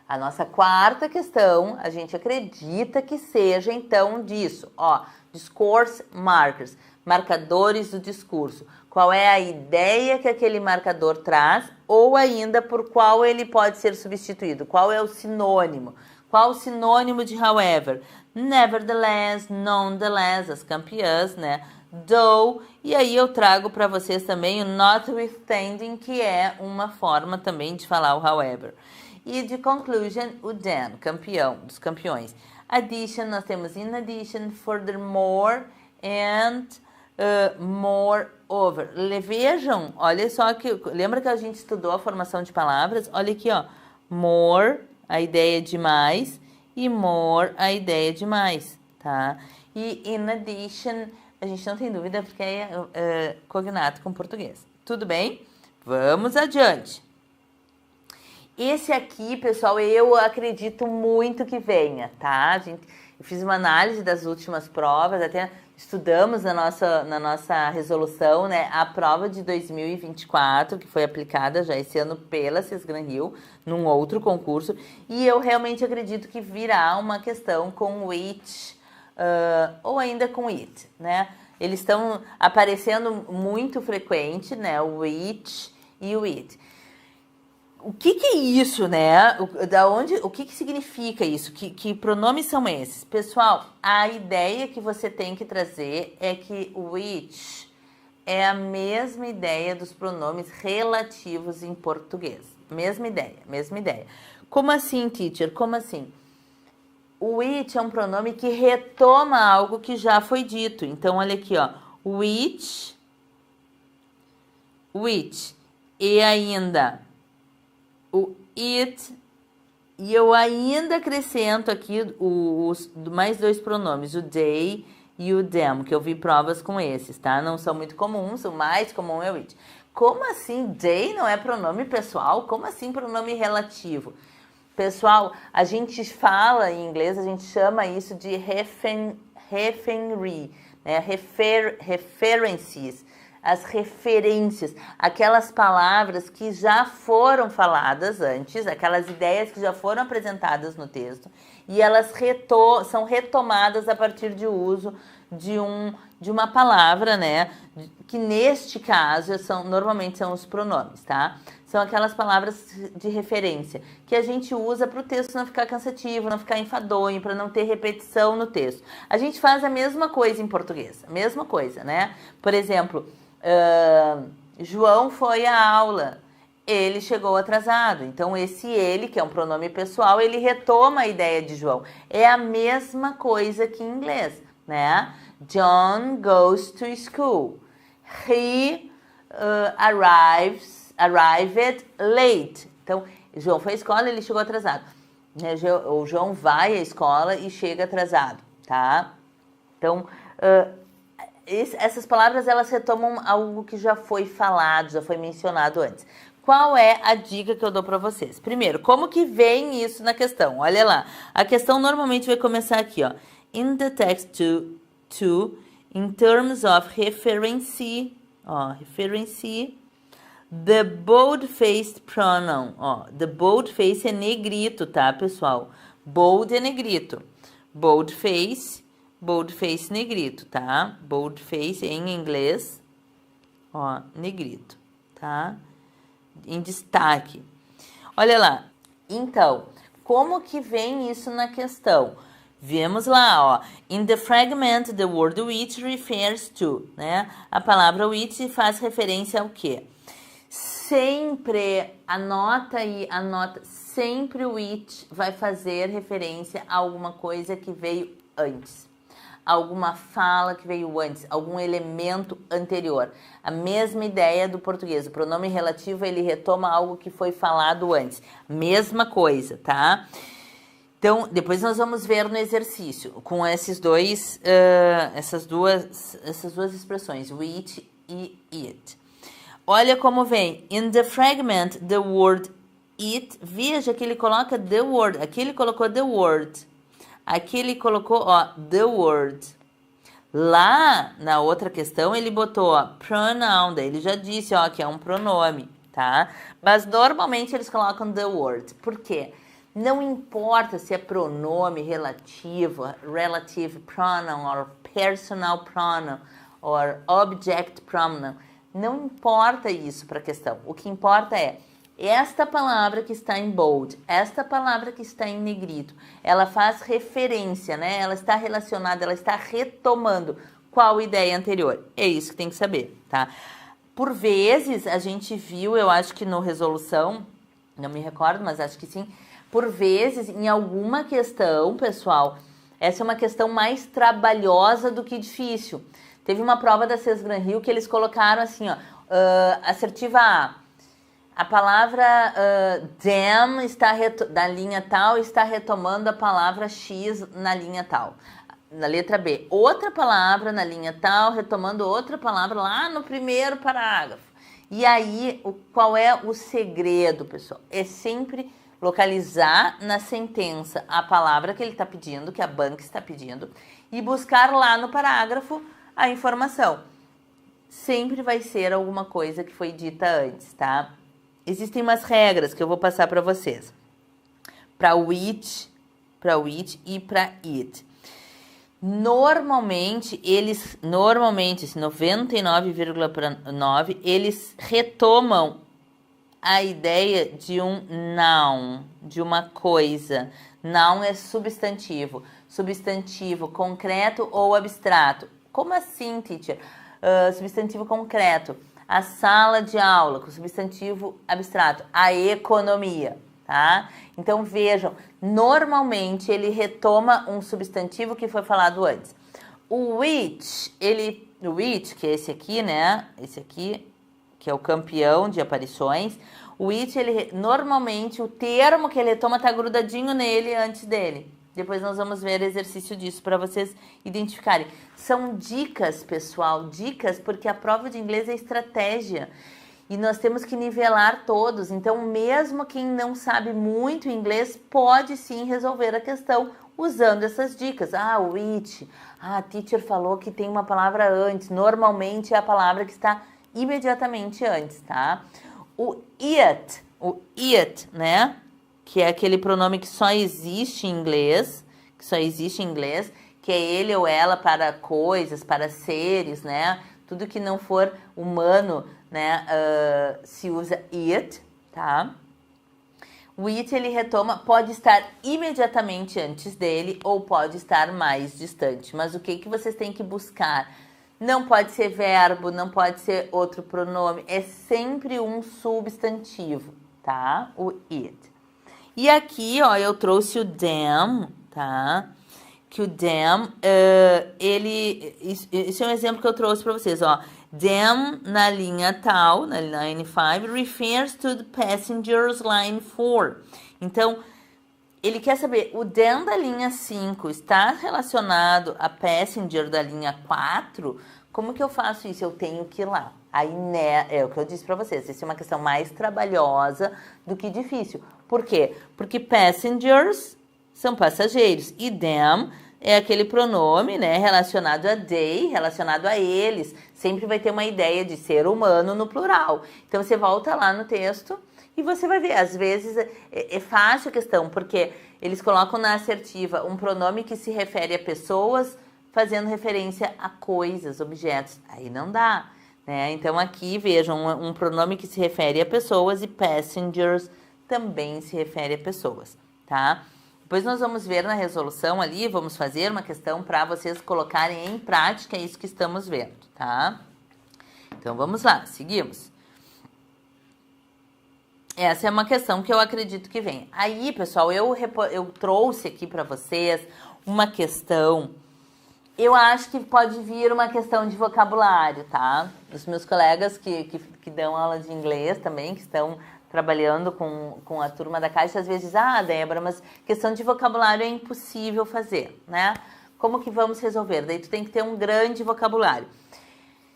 A nossa quarta questão, a gente acredita que seja então disso, ó, discourse markers, marcadores do discurso. Qual é a ideia que aquele marcador traz ou ainda por qual ele pode ser substituído? Qual é o sinônimo? Qual o sinônimo de however? Nevertheless, nonetheless, as campeãs, né? Though, e aí eu trago para vocês também o notwithstanding, que é uma forma também de falar o however. E de conclusion, o then, campeão, dos campeões. Addition, nós temos in addition, furthermore and moreover. Vejam, olha só que, lembra que a gente estudou a formação de palavras? Olha aqui, ó, more, a ideia de mais, e more, a ideia de mais, tá? E in addition, a gente não tem dúvida porque é cognato com português. Tudo bem? Vamos adiante. Esse aqui, pessoal, eu acredito muito que venha, tá? Eu fiz uma análise das últimas provas, até estudamos na nossa resolução, né, a prova de 2024, que foi aplicada já esse ano pela Cisgran Rio, num outro concurso, e eu realmente acredito que virá uma questão com which, ou ainda com it, né? Eles estão aparecendo muito frequente, né, o which e o it. O que é isso, né? O que significa isso? Que pronomes são esses? Pessoal, a ideia que você tem que trazer é que o which é a mesma ideia dos pronomes relativos em português. Mesma ideia, mesma ideia. Como assim, teacher? Como assim? O which é um pronome que retoma algo que já foi dito. Então, olha aqui, ó. Which, e ainda o it, e eu ainda acrescento aqui os mais dois pronomes, o they e o them, que eu vi provas com esses, tá? Não são muito comuns, o mais comum é o it. Como assim they não é pronome pessoal? Como assim pronome relativo? Pessoal, a gente fala em inglês, a gente chama isso de reference, né? References. As referências, aquelas palavras que já foram faladas antes, aquelas ideias que já foram apresentadas no texto, e elas são retomadas a partir de uso de uma palavra, né? Que neste caso normalmente são os pronomes, tá? São aquelas palavras de referência que a gente usa para o texto não ficar cansativo, não ficar enfadonho, para não ter repetição no texto. A gente faz a mesma coisa em português, a mesma coisa, né? Por exemplo, João foi à aula, ele chegou atrasado. Então, esse ele, que é um pronome pessoal, ele retoma a ideia de João. É a mesma coisa que em inglês, né? John goes to school. He arrived late. Então, João foi à escola, ele chegou atrasado. O João vai à escola e chega atrasado, tá? Então, essas palavras, elas retomam algo que já foi falado, já foi mencionado antes. Qual é a dica que eu dou para vocês? Primeiro, como que vem isso na questão? Olha lá, a questão normalmente vai começar aqui, ó. In the text to in terms of reference, ó, reference, the bold-faced pronoun, ó, the bold-face é negrito, tá, pessoal? Bold é negrito. Bold-face negrito, tá? Boldface em inglês, ó, negrito, tá? Em destaque. Olha lá. Então, como que vem isso na questão? Vemos lá, ó. In the fragment, the word which refers to, né? A palavra which faz referência ao quê? Sempre, anota aí, sempre o which vai fazer referência a alguma coisa que veio antes. Alguma fala que veio antes, algum elemento anterior. A mesma ideia do português. O pronome relativo, ele retoma algo que foi falado antes. Mesma coisa, tá? Então, depois nós vamos ver no exercício, com essas duas expressões, which e it. Olha como vem. In the fragment, the word it. Veja que ele coloca the word. Aqui ele colocou the word. Aqui ele colocou, ó, the word. Lá, na outra questão, ele botou, ó, pronoun. Daí ele já disse, ó, que é um pronome, tá? Mas, normalmente, eles colocam the word. Por quê? Não importa se é pronome relativo, relative pronoun, or personal pronoun, or object pronoun. Não importa isso para a questão. O que importa é esta palavra que está em bold, esta palavra que está em negrito, ela faz referência, né? Ela está relacionada, ela está retomando qual ideia anterior. É isso que tem que saber, tá? Por vezes, a gente viu, eu acho que no resolução, não me recordo, mas acho que sim, por vezes, em alguma questão, pessoal, essa é uma questão mais trabalhosa do que difícil. Teve uma prova da CES Gran Rio que eles colocaram assim, ó, assertiva a palavra damn da linha tal está retomando a palavra X na linha tal. Na letra B, outra palavra na linha tal, retomando outra palavra lá no primeiro parágrafo. E aí, qual é o segredo, pessoal? É sempre localizar na sentença a palavra que ele está pedindo, que a banca está pedindo, e buscar lá no parágrafo a informação. Sempre vai ser alguma coisa que foi dita antes, tá? Existem umas regras que eu vou passar para vocês. Para which e para it. Normalmente, esse 99,9, eles retomam a ideia de um noun, de uma coisa. Noun é substantivo. Substantivo concreto ou abstrato. Como assim, teacher? Substantivo concreto. A sala de aula, com substantivo abstrato. A economia, tá? Então, vejam, normalmente ele retoma um substantivo que foi falado antes. O which, que é esse aqui, né? Esse aqui, que é o campeão de aparições. O which, normalmente, o termo que ele retoma tá grudadinho nele antes dele. Depois nós vamos ver exercício disso para vocês identificarem. São dicas, pessoal, dicas, porque a prova de inglês é estratégia. E nós temos que nivelar todos. Então, mesmo quem não sabe muito inglês, pode sim resolver a questão usando essas dicas. O which. A teacher falou que tem uma palavra antes. Normalmente é a palavra que está imediatamente antes, tá? O it, né? Que é aquele pronome que só existe em inglês. Que é ele ou ela para coisas, para seres, né? Tudo que não for humano, né, se usa it, tá? O it, ele retoma, pode estar imediatamente antes dele ou pode estar mais distante. Mas o que vocês têm que buscar? Não pode ser verbo, não pode ser outro pronome, é sempre um substantivo, tá? O it. E aqui, ó, eu trouxe o damn, tá? Que o damn, esse é um exemplo que eu trouxe para vocês, ó. Damn na linha tal, na line 5, refers to the passengers line 4. Então, ele quer saber, o damn da linha 5 está relacionado a passenger da linha 4? Como que eu faço isso? Eu tenho que ir lá. Aí, né, é o que eu disse para vocês, essa é uma questão mais trabalhosa do que difícil. Por quê? Porque passengers são passageiros e them é aquele pronome, né, relacionado a they, relacionado a eles. Sempre vai ter uma ideia de ser humano no plural. Então, você volta lá no texto e você vai ver. Às vezes é fácil a questão, porque eles colocam na assertiva um pronome que se refere a pessoas, fazendo referência a coisas, objetos. Aí não dá, né? Então, aqui, vejam, um pronome que se refere a pessoas e passengers também se refere a pessoas, tá? Depois nós vamos ver na resolução ali, vamos fazer uma questão para vocês colocarem em prática isso que estamos vendo, tá? Então, vamos lá, seguimos. Essa é uma questão que eu acredito que vem. Aí, pessoal, eu trouxe aqui para vocês uma questão. Eu acho que pode vir uma questão de vocabulário, tá? Os meus colegas que dão aula de inglês também, que estão trabalhando com a turma da Caixa, às vezes, Débora, mas questão de vocabulário é impossível fazer, né? Como que vamos resolver? Daí tu tem que ter um grande vocabulário.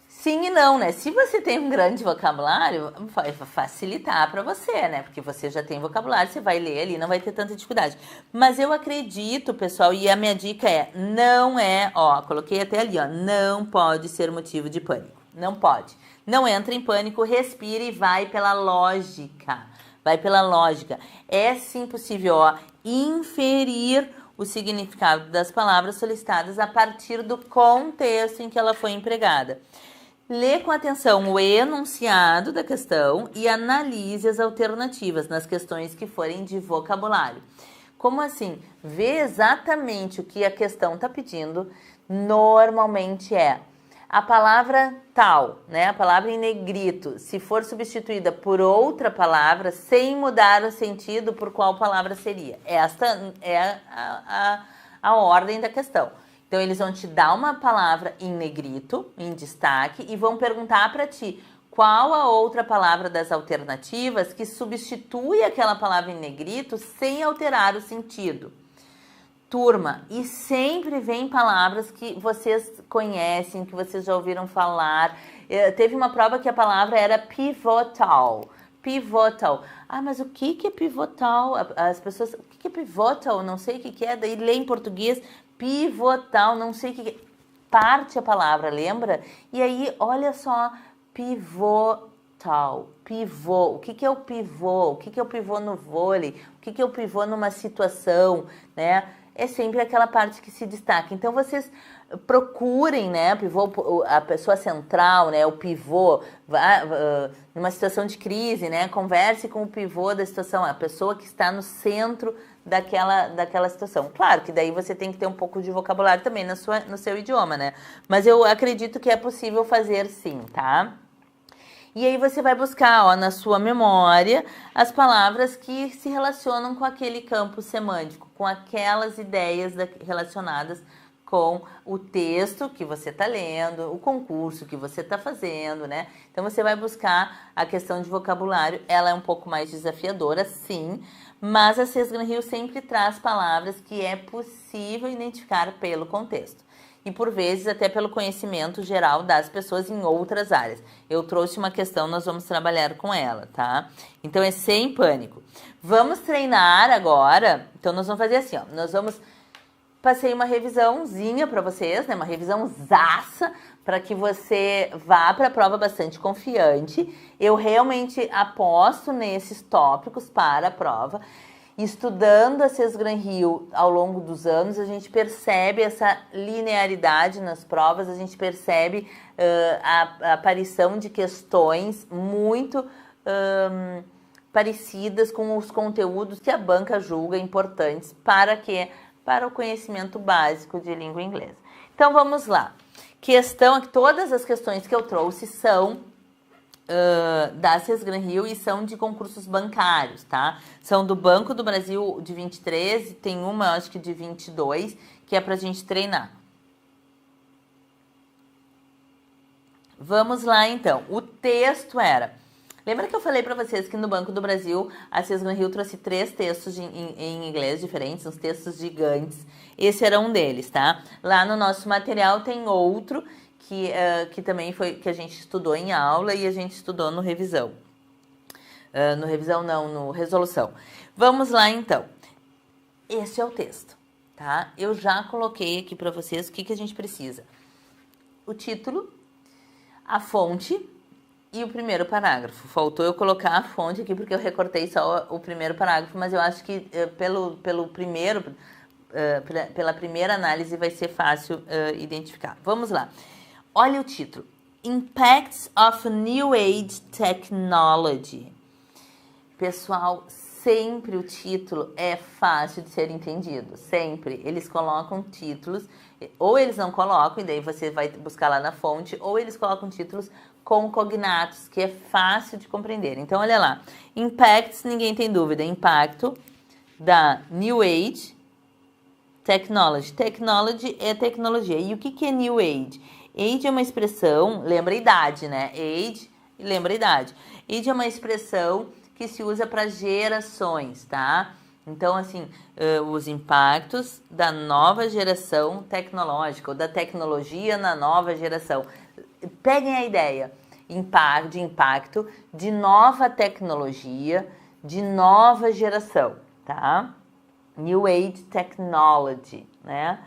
Sim e não, né? Se você tem um grande vocabulário, vai facilitar para você, né? Porque você já tem vocabulário, você vai ler ali, não vai ter tanta dificuldade. Mas eu acredito, pessoal, e a minha dica é, não é, ó, coloquei até ali, ó, não pode ser motivo de pânico. Não pode. Não entra em pânico, respira e vai pela lógica. Vai pela lógica. É sim possível, ó, inferir o significado das palavras solicitadas a partir do contexto em que ela foi empregada. Lê com atenção o enunciado da questão e analise as alternativas nas questões que forem de vocabulário. Como assim? Vê exatamente o que a questão está pedindo. Normalmente é a palavra tal, né? A palavra em negrito, se for substituída por outra palavra, sem mudar o sentido, por qual palavra seria? Esta é a ordem da questão. Então, eles vão te dar uma palavra em negrito, em destaque, e vão perguntar para ti qual a outra palavra das alternativas que substitui aquela palavra em negrito sem alterar o sentido. Turma, e sempre vem palavras que vocês conhecem, que vocês já ouviram falar. Teve uma prova que a palavra era pivotal. Pivotal. Ah, mas o que é pivotal? As pessoas, o que é pivotal? Não sei o que é. Daí lê em português, pivotal, não sei o que é. Parte a palavra, lembra? E aí, olha só, pivotal. Pivô. O que é o pivô? O que é o pivô no vôlei? O que é o pivô numa situação, né? É sempre aquela parte que se destaca. Então, vocês procurem, né, pivô, a pessoa central, né, o pivô, numa situação de crise, né, converse com o pivô da situação, a pessoa que está no centro daquela situação. Claro que daí você tem que ter um pouco de vocabulário também no seu idioma, né, mas eu acredito que é possível fazer sim, tá? E aí você vai buscar, ó, na sua memória as palavras que se relacionam com aquele campo semântico, com aquelas ideias relacionadas com o texto que você está lendo, o concurso que você está fazendo, né? Então você vai buscar a questão de vocabulário, ela é um pouco mais desafiadora, sim, mas a Sesgran Rio sempre traz palavras que é possível identificar pelo contexto. E por vezes até pelo conhecimento geral das pessoas em outras áreas. Eu trouxe uma questão, nós vamos trabalhar com ela, tá? Então é sem pânico. Vamos treinar agora, então nós vamos fazer assim, ó, passei uma revisãozinha para vocês, né, uma revisãozaça, para que você vá para a prova bastante confiante. Eu realmente aposto nesses tópicos para a prova. Estudando a Sesgran Rio ao longo dos anos, a gente percebe essa linearidade nas provas, a gente percebe a aparição de questões muito parecidas com os conteúdos que a banca julga importantes para o conhecimento básico de língua inglesa. Então, vamos lá. Todas as questões que eu trouxe são da Sesgran Rio e são de concursos bancários, tá? São do Banco do Brasil de 23, tem uma, eu acho que de 22, que é pra gente treinar. Vamos lá, então. O texto era... Lembra que eu falei para vocês que no Banco do Brasil a Sesgran Rio trouxe 3 textos em inglês diferentes, uns textos gigantes. Esse era um deles, tá? Lá no nosso material tem outro que também foi que a gente estudou em aula e a gente estudou no revisão. No resolução. Vamos lá, então. Esse é o texto, tá? Eu já coloquei aqui para vocês o que a gente precisa. O título, a fonte e o primeiro parágrafo. Faltou eu colocar a fonte aqui porque eu recortei só o primeiro parágrafo, mas eu acho que pela primeira análise vai ser fácil identificar. Vamos lá. Olha o título. Impacts of New Age Technology. Pessoal, sempre o título é fácil de ser entendido. Sempre. Eles colocam títulos, ou eles não colocam, e daí você vai buscar lá na fonte, ou eles colocam títulos com cognatos, que é fácil de compreender. Então, olha lá. Impacts, ninguém tem dúvida. Impacto da New Age Technology. Technology é tecnologia. E o que é New Age? Age é uma expressão, lembra a idade, né? Age, lembra a idade. Age é uma expressão que se usa para gerações, tá? Então, assim, os impactos da nova geração tecnológica, ou da tecnologia na nova geração. Peguem a ideia de impacto de nova tecnologia, de nova geração, tá? New Age Technology, né?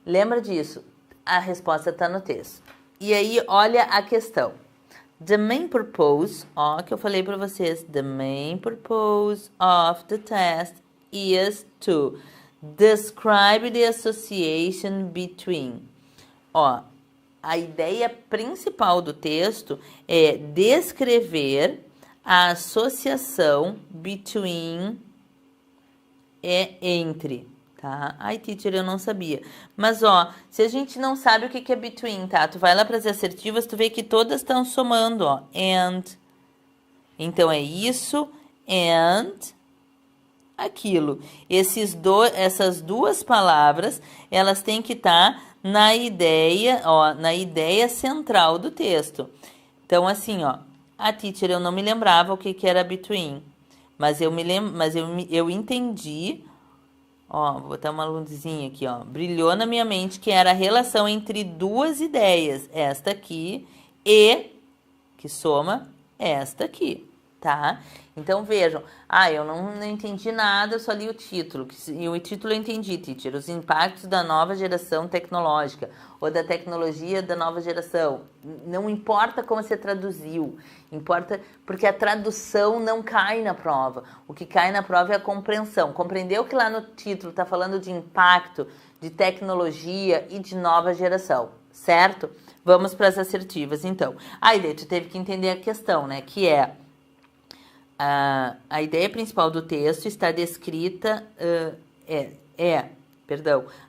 Lembra disso? A resposta está no texto. E aí, olha a questão. The main purpose, ó, que eu falei para vocês, the main purpose of the test is to describe the association between. Ó, a ideia principal do texto é descrever a associação between entre, tá? Ai, teacher, eu não sabia. Mas, ó, se a gente não sabe o que é between, tá? Tu vai lá para as assertivas, tu vê que todas estão somando, ó. And. Então, é isso, and aquilo. Essas duas palavras, elas têm que estar na ideia, ó, na ideia central do texto. Então, assim, ó, teacher, eu não me lembrava o que era between, mas eu entendi, ó, vou botar uma luzinha aqui, ó, brilhou na minha mente que era a relação entre duas ideias, esta aqui e, que soma, esta aqui, tá? Então, vejam, eu não entendi nada, eu só li o título. E o título eu entendi, teacher. Os impactos da nova geração tecnológica ou da tecnologia da nova geração. Não importa como você traduziu, importa porque a tradução não cai na prova. O que cai na prova é a compreensão. Compreendeu que lá no título está falando de impacto, de tecnologia e de nova geração, certo? Vamos para as assertivas, então. Aí, tu teve que entender a questão, né? Que é... A ideia principal do texto está descrita,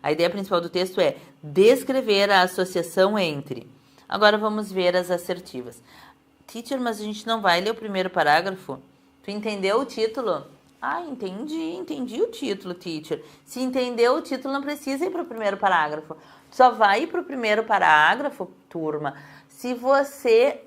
a ideia principal do texto é descrever a associação entre. Agora vamos ver as assertivas. Teacher, mas a gente não vai ler o primeiro parágrafo? Tu entendeu o título? Entendi o título, teacher. Se entendeu o título, não precisa ir para o primeiro parágrafo. Só vai ir para o primeiro parágrafo, turma, se você...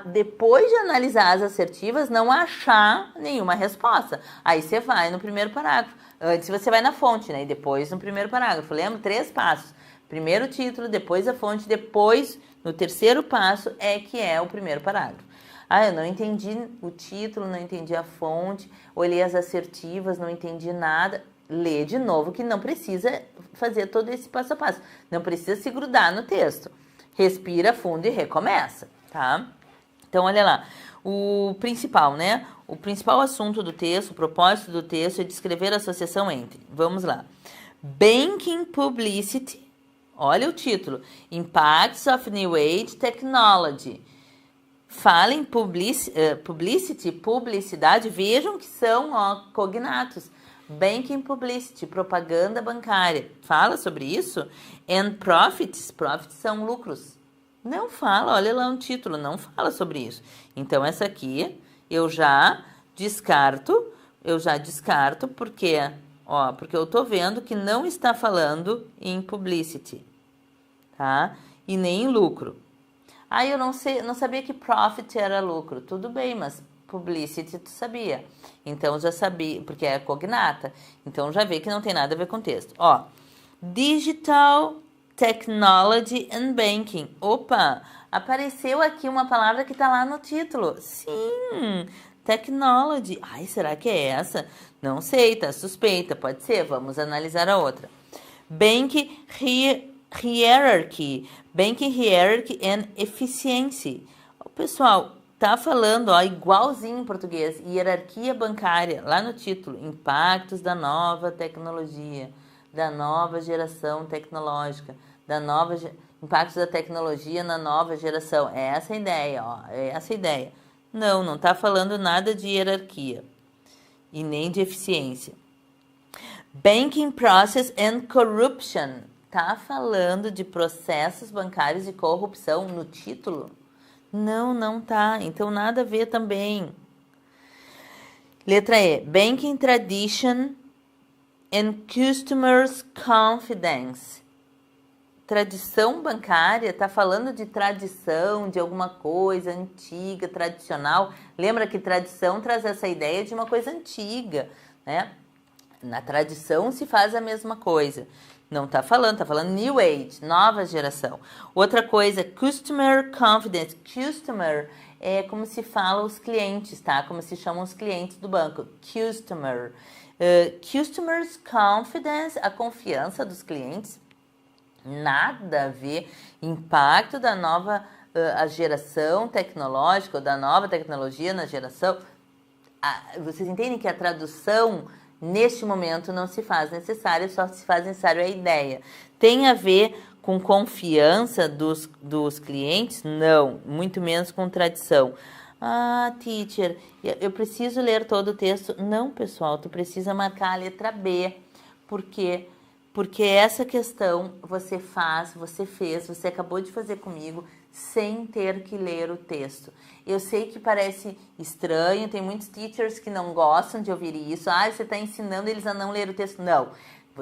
depois de analisar as assertivas, não achar nenhuma resposta. Aí você vai no primeiro parágrafo. Antes você vai na fonte, né? E depois no primeiro parágrafo. Lembra? 3 passos. Primeiro o título, depois a fonte, depois, no terceiro passo, é o primeiro parágrafo. Eu não entendi o título, não entendi a fonte, olhei as assertivas, não entendi nada. Lê de novo, que não precisa fazer todo esse passo a passo. Não precisa se grudar no texto. Respira fundo e recomeça, tá? Então, olha lá, o principal, né? O principal assunto do texto, o propósito do texto é descrever a associação entre. Vamos lá. Banking Publicity, olha o título. Impacts of New Age Technology. Fala em publicity, publicidade, vejam que são cognatos. Banking Publicity, propaganda bancária. Fala sobre isso. And profits, profits são lucros. Não fala, olha lá um título, não fala sobre isso. Então, essa aqui eu já descarto porque eu tô vendo que não está falando em publicity, tá? E nem em lucro. Eu não sabia que profit era lucro. Tudo bem, mas publicity tu sabia. Então, já sabia, porque é cognata. Então, já vê que não tem nada a ver com o texto. Digital Technology and Banking. Opa, apareceu aqui uma palavra que está lá no título. Sim, technology. Será que é essa? Não sei, tá suspeita. Pode ser, vamos analisar a outra. Banking Hierarchy. Banking Hierarchy and Efficiency. Pessoal, tá falando, igualzinho em português. Hierarquia bancária, lá no título. Impactos da nova tecnologia, da nova geração tecnológica. Impactos da tecnologia na nova geração. É essa a ideia, é essa a ideia. Não está falando nada de hierarquia e nem de eficiência. Banking Process and Corruption. Tá falando de processos bancários e corrupção no título? Não tá. Então, nada a ver também. Letra E. Banking Tradition and Customers Confidence. Tradição bancária, tá falando de tradição, de alguma coisa antiga, tradicional. Lembra que tradição traz essa ideia de uma coisa antiga, né? Na tradição se faz a mesma coisa. Não tá falando New Age, nova geração. Outra coisa, Customer Confidence. Customer é como se fala os clientes, tá? Como se chamam os clientes do banco. Customer. Customers Confidence, a confiança dos clientes. Nada a ver. Impacto da nova a geração tecnológica, ou da nova tecnologia na geração. Vocês entendem que a tradução, neste momento, não se faz necessária, só se faz necessário a ideia. Tem a ver com confiança dos clientes? Não, muito menos com tradição. Ah, teacher, eu preciso ler todo o texto. Não, pessoal, tu precisa marcar a letra B. Por quê? Porque essa questão você fez, você acabou de fazer comigo sem ter que ler o texto. Eu sei que parece estranho, tem muitos teachers que não gostam de ouvir isso. Ah, você está ensinando eles a não ler o texto. Não,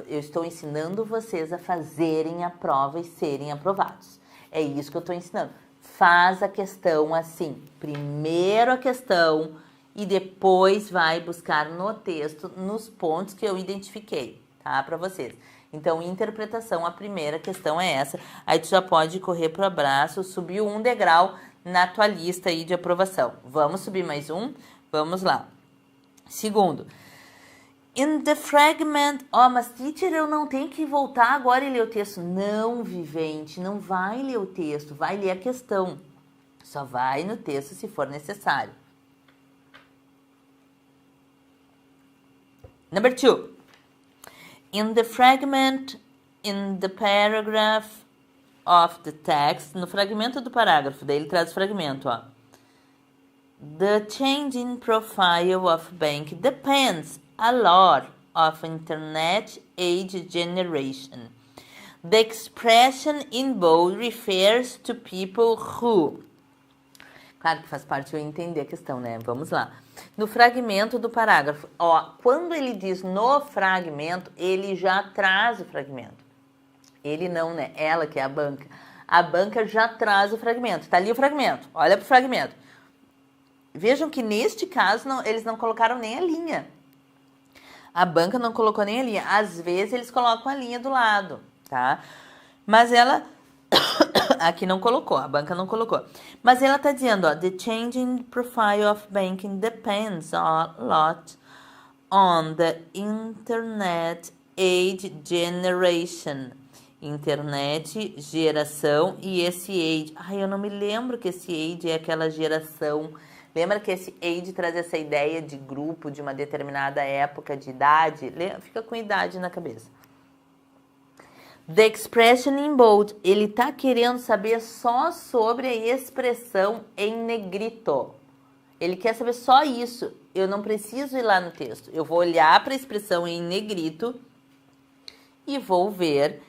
eu estou ensinando vocês a fazerem a prova e serem aprovados. É isso que eu estou ensinando. Faz a questão assim, primeiro a questão e depois vai buscar no texto, nos pontos que eu identifiquei, tá, para vocês. Então, interpretação, a primeira questão é essa. Aí tu já pode correr pro abraço, subir um degrau na tua lista aí de aprovação. Vamos subir mais um? Vamos lá. Segundo, in the fragment... mas teacher, eu não tenho que voltar agora e ler o texto. Não, vivente, não vai ler o texto, vai ler a questão. Só vai no texto se for necessário. Number 2. In the fragment, in the paragraph of the text, no fragmento do parágrafo, daí ele traz o fragmento, ó. The changing profile of bank depends a lot of internet age generation. The expression in bold refers to people who... Claro que faz parte eu entender a questão, né? Vamos lá. No fragmento do parágrafo, ó, quando ele diz no fragmento, ele já traz o fragmento. Ele não, né? Ela que é a banca. A banca já traz o fragmento. Tá ali o fragmento. Olha pro fragmento. Vejam que neste caso eles não colocaram nem a linha. A banca não colocou nem a linha. Às vezes eles colocam a linha do lado, tá? Mas ela... Aqui não colocou, a banca não colocou. Mas ela tá dizendo, ó, the changing profile of banking depends a lot on the internet age generation. Internet, geração e esse age. Ai, eu não me lembro que esse age é aquela geração. Lembra que esse age traz essa ideia de grupo, de uma determinada época de idade? Fica com idade na cabeça. The expression in bold, ele tá querendo saber só sobre a expressão em negrito. Ele quer saber só isso. Eu não preciso ir lá no texto. Eu vou olhar para a expressão em negrito e vou ver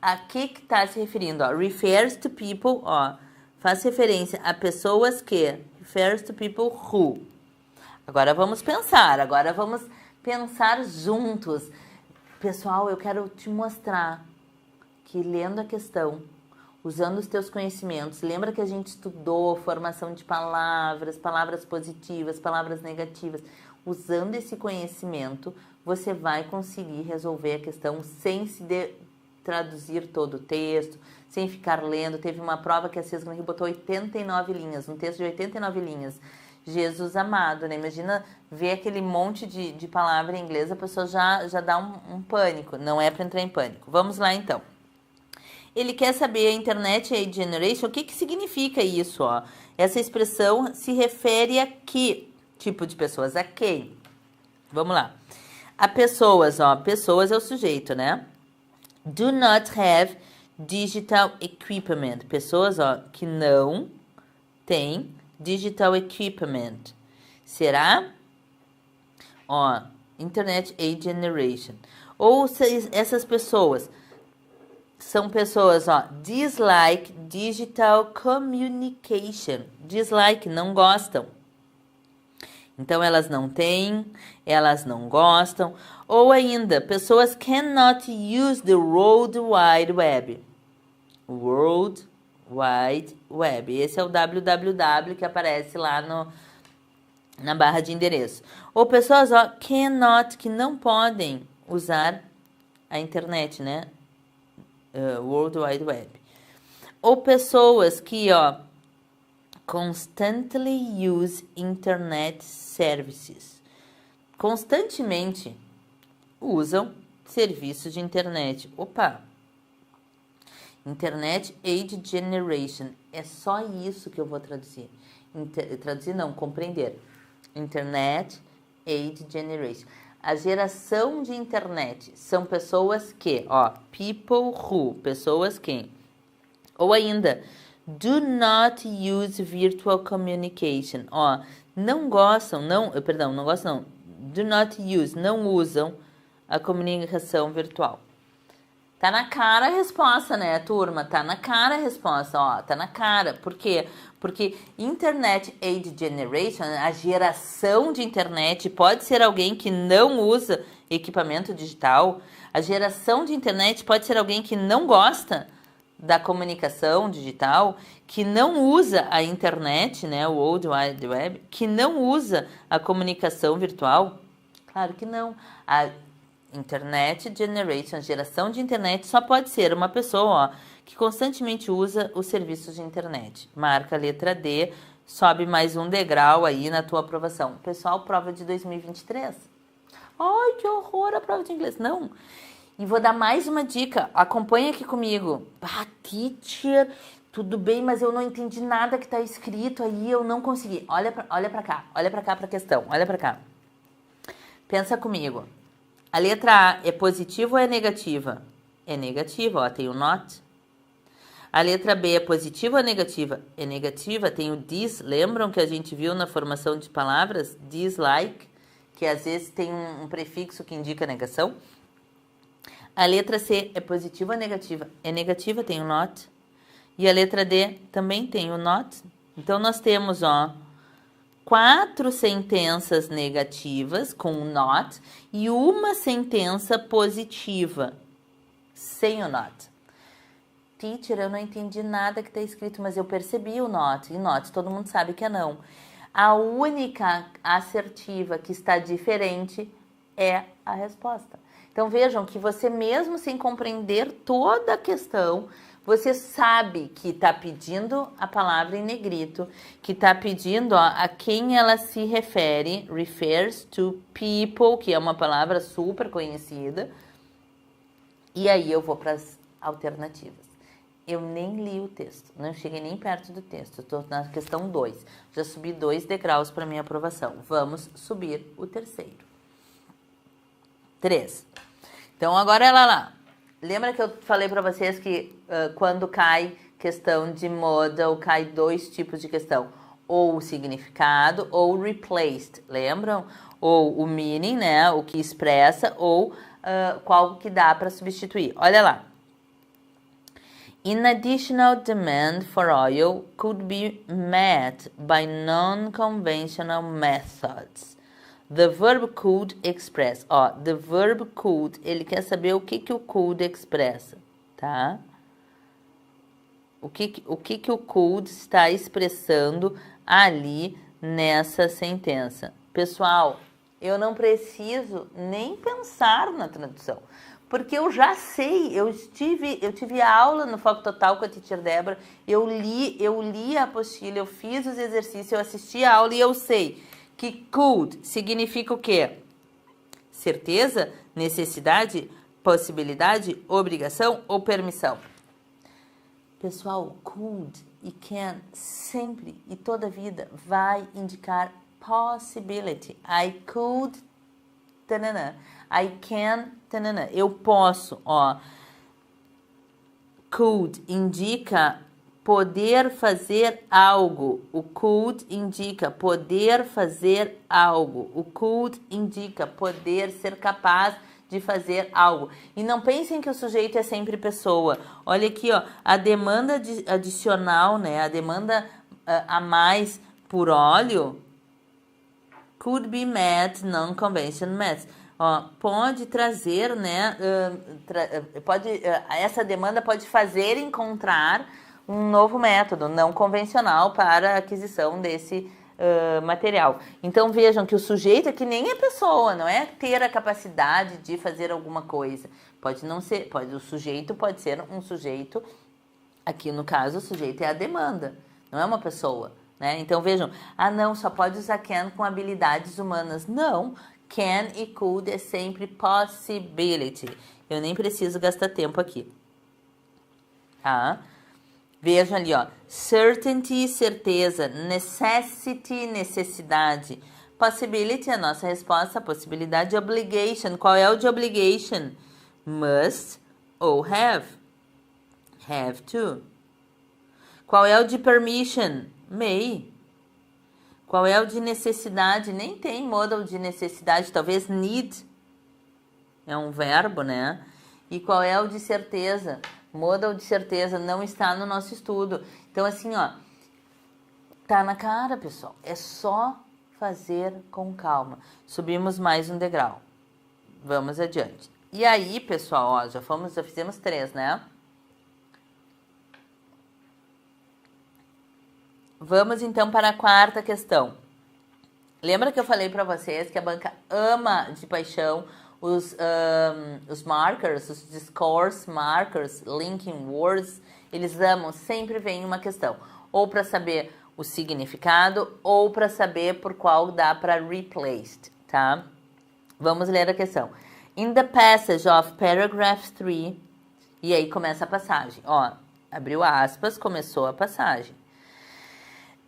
a que tá se referindo. Ó. Refers to people, ó, faz referência a pessoas que. Refers to people who. Agora vamos pensar juntos. Pessoal, eu quero te mostrar que lendo a questão, usando os teus conhecimentos, lembra que a gente estudou formação de palavras, palavras positivas, palavras negativas. Usando esse conhecimento, você vai conseguir resolver a questão sem traduzir todo o texto, sem ficar lendo. Teve uma prova que a Cesma botou 89 linhas, um texto de 89 linhas. Jesus amado, né? Imagina ver aquele monte de palavra em inglês, a pessoa já dá um pânico. Não é para entrar em pânico. Vamos lá, então. Ele quer saber a Internet Age Generation, o que significa isso, ó? Essa expressão se refere a que tipo de pessoas? A quem? Vamos lá. A pessoas, ó. Pessoas é o sujeito, né? Do not have digital equipment. Pessoas, ó, que não têm digital equipment. Será? Ó, Internet Age Generation. Ou essas pessoas são pessoas, ó, dislike digital communication. Dislike, não gostam. Então, elas não têm, elas não gostam. Ou ainda, pessoas cannot use the World Wide Web. World Wide Web. Esse é o www que aparece lá na barra de endereço. Ou pessoas, ó, cannot, que não podem usar a internet, né? World Wide Web. Ou pessoas que, ó, constantly use internet services. Constantemente usam serviços de internet. Opa! Internet Age Generation. É só isso que eu vou traduzir. Traduzir não, compreender. Internet Age Generation. A geração de internet são pessoas que, ó, people who, pessoas que. Ou ainda, do not use virtual communication. Ó, não gostam, não gostam, não. Do not use, não usam a comunicação virtual. Tá na cara a resposta, né, turma? Tá na cara a resposta, ó, tá na cara. Por quê? Porque Internet Age Generation, a geração de internet, pode ser alguém que não usa equipamento digital. A geração de internet pode ser alguém que não gosta da comunicação digital, que não usa a internet, né, o World Wide Web, que não usa a comunicação virtual. Claro que não. A Internet Generation, geração de internet, só pode ser uma pessoa, ó, que constantemente usa os serviços de internet. Marca a letra D, sobe mais um degrau aí na tua aprovação. Pessoal, prova de 2023. Ai, que horror a prova de inglês. Não. E vou dar mais uma dica. Acompanha aqui comigo. Ah, teacher, tudo bem, mas eu não entendi nada que tá escrito aí, eu não consegui. Olha pra cá pra questão, olha pra cá. Pensa comigo. A letra A é positiva ou é negativa? É negativa, ó, tem o not. A letra B é positiva ou é negativa? É negativa, tem o dis. Lembram que a gente viu na formação de palavras? Dislike, que às vezes tem um prefixo que indica negação. A letra C é positiva ou negativa? É negativa, tem o not. E a letra D também tem o not. Então, nós temos, ó, 4 sentenças negativas com o not e uma sentença positiva sem o not. Teacher, eu não entendi nada que está escrito, mas eu percebi o not. E not, todo mundo sabe que é não. A única assertiva que está diferente é a resposta. Então, vejam que você mesmo sem compreender toda a questão, você sabe que está pedindo a palavra em negrito, que está pedindo, ó, a quem ela se refere, refers to people, que é uma palavra super conhecida. E aí eu vou para as alternativas. Eu nem li o texto, não cheguei nem perto do texto, estou na questão 2. Já subi 2 degraus para minha aprovação. Vamos subir o terceiro. 3. Então, agora ela lá. Lembra que eu falei para vocês que quando cai questão de modal, cai 2 tipos de questão. Ou o significado ou replaced, lembram? Ou o meaning, né? O que expressa, ou qual que dá para substituir. Olha lá. An additional demand for oil could be met by non-conventional methods. The verb could express. Ó, the verb could, ele quer saber o que o could expressa, tá? O que o could está expressando ali nessa sentença. Pessoal, eu não preciso nem pensar na tradução, porque eu já sei, eu tive aula no Foco Total com a Teacher Débora, eu li a apostila, eu fiz os exercícios, eu assisti a aula e eu sei que could significa o quê? Certeza, necessidade, possibilidade, obrigação ou permissão? Pessoal, could e can sempre e toda vida vai indicar possibility. I could, tanana. I can, tanana. Eu posso, ó. Could indica poder fazer algo. O could indica poder fazer algo. O could indica poder ser capaz de fazer algo. E não pensem que o sujeito é sempre pessoa. Olha aqui, ó, a demanda adicional, né? A demanda a mais por óleo could be met non-conventional methods. Ó, pode trazer, né? Essa demanda pode fazer encontrar um novo método não convencional para a aquisição desse material. Então vejam que o sujeito aqui nem é pessoa, não é ter a capacidade de fazer alguma coisa. Pode não ser, o sujeito pode ser um sujeito, aqui no caso o sujeito é a demanda, não é uma pessoa, né? Então vejam, não, só pode usar can com habilidades humanas. Não, can e could é sempre possibility. Eu nem preciso gastar tempo aqui, tá? Vejam ali, ó, certainty, certeza, necessity, necessidade, Possibility, a nossa resposta, a possibilidade. Obligation, qual é o de obligation? Must ou have? Have to. Qual é o de permission? May. Qual é o de necessidade? Nem tem modal de necessidade, talvez need. É um verbo, né? E qual é o de certeza? Modal de certeza não está no nosso estudo. Então, assim, ó, tá na cara, pessoal. É só fazer com calma. Subimos mais um degrau. Vamos adiante. E aí, pessoal, ó, já fizemos 3, né? Vamos então para a quarta questão. Lembra que eu falei para vocês que a banca ama de paixão os markers, os discourse markers, linking words, eles amam, sempre vem uma questão, ou para saber o significado, ou para saber por qual dá para replaced, tá? Vamos ler a questão. In the passage of paragraph 3, e aí começa a passagem, ó, abriu aspas, começou a passagem.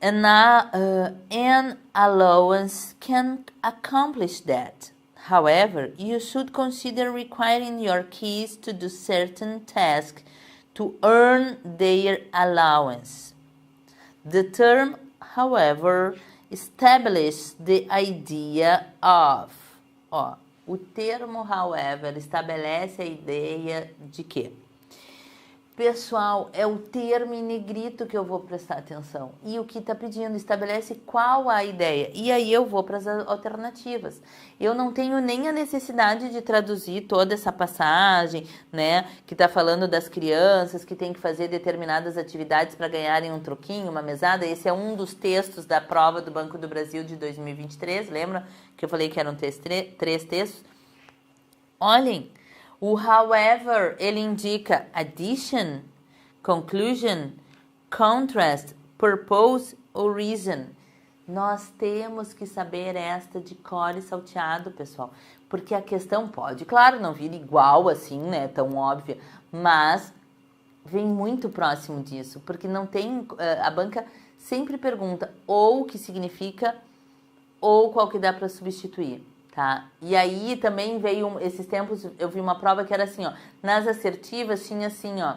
An allowance can accomplish that. However, you should consider requiring your kids to do certain tasks to earn their allowance. The term, however, establishes the idea of. Ó, o termo, however, estabelece a ideia de quê? Pessoal, é o termo em negrito que eu vou prestar atenção. E o que está pedindo? Estabelece qual a ideia. E aí eu vou para as alternativas. Eu não tenho nem a necessidade de traduzir toda essa passagem, né? Que está falando das crianças que tem que fazer determinadas atividades para ganharem um troquinho, uma mesada. Esse é um dos textos da prova do Banco do Brasil de 2023. Lembra que eu falei que eram 3 textos? Olhem. O however, ele indica addition, conclusion, contrast, purpose ou reason. Nós temos que saber esta de cor e salteado, pessoal. Porque a questão pode, claro, não vir igual assim, né? Tão óbvia. Mas vem muito próximo disso. Porque não tem... A banca sempre pergunta ou o que significa ou qual que dá para substituir. Tá? E aí também veio, esses tempos, eu vi uma prova que era assim, ó, nas assertivas tinha assim, ó,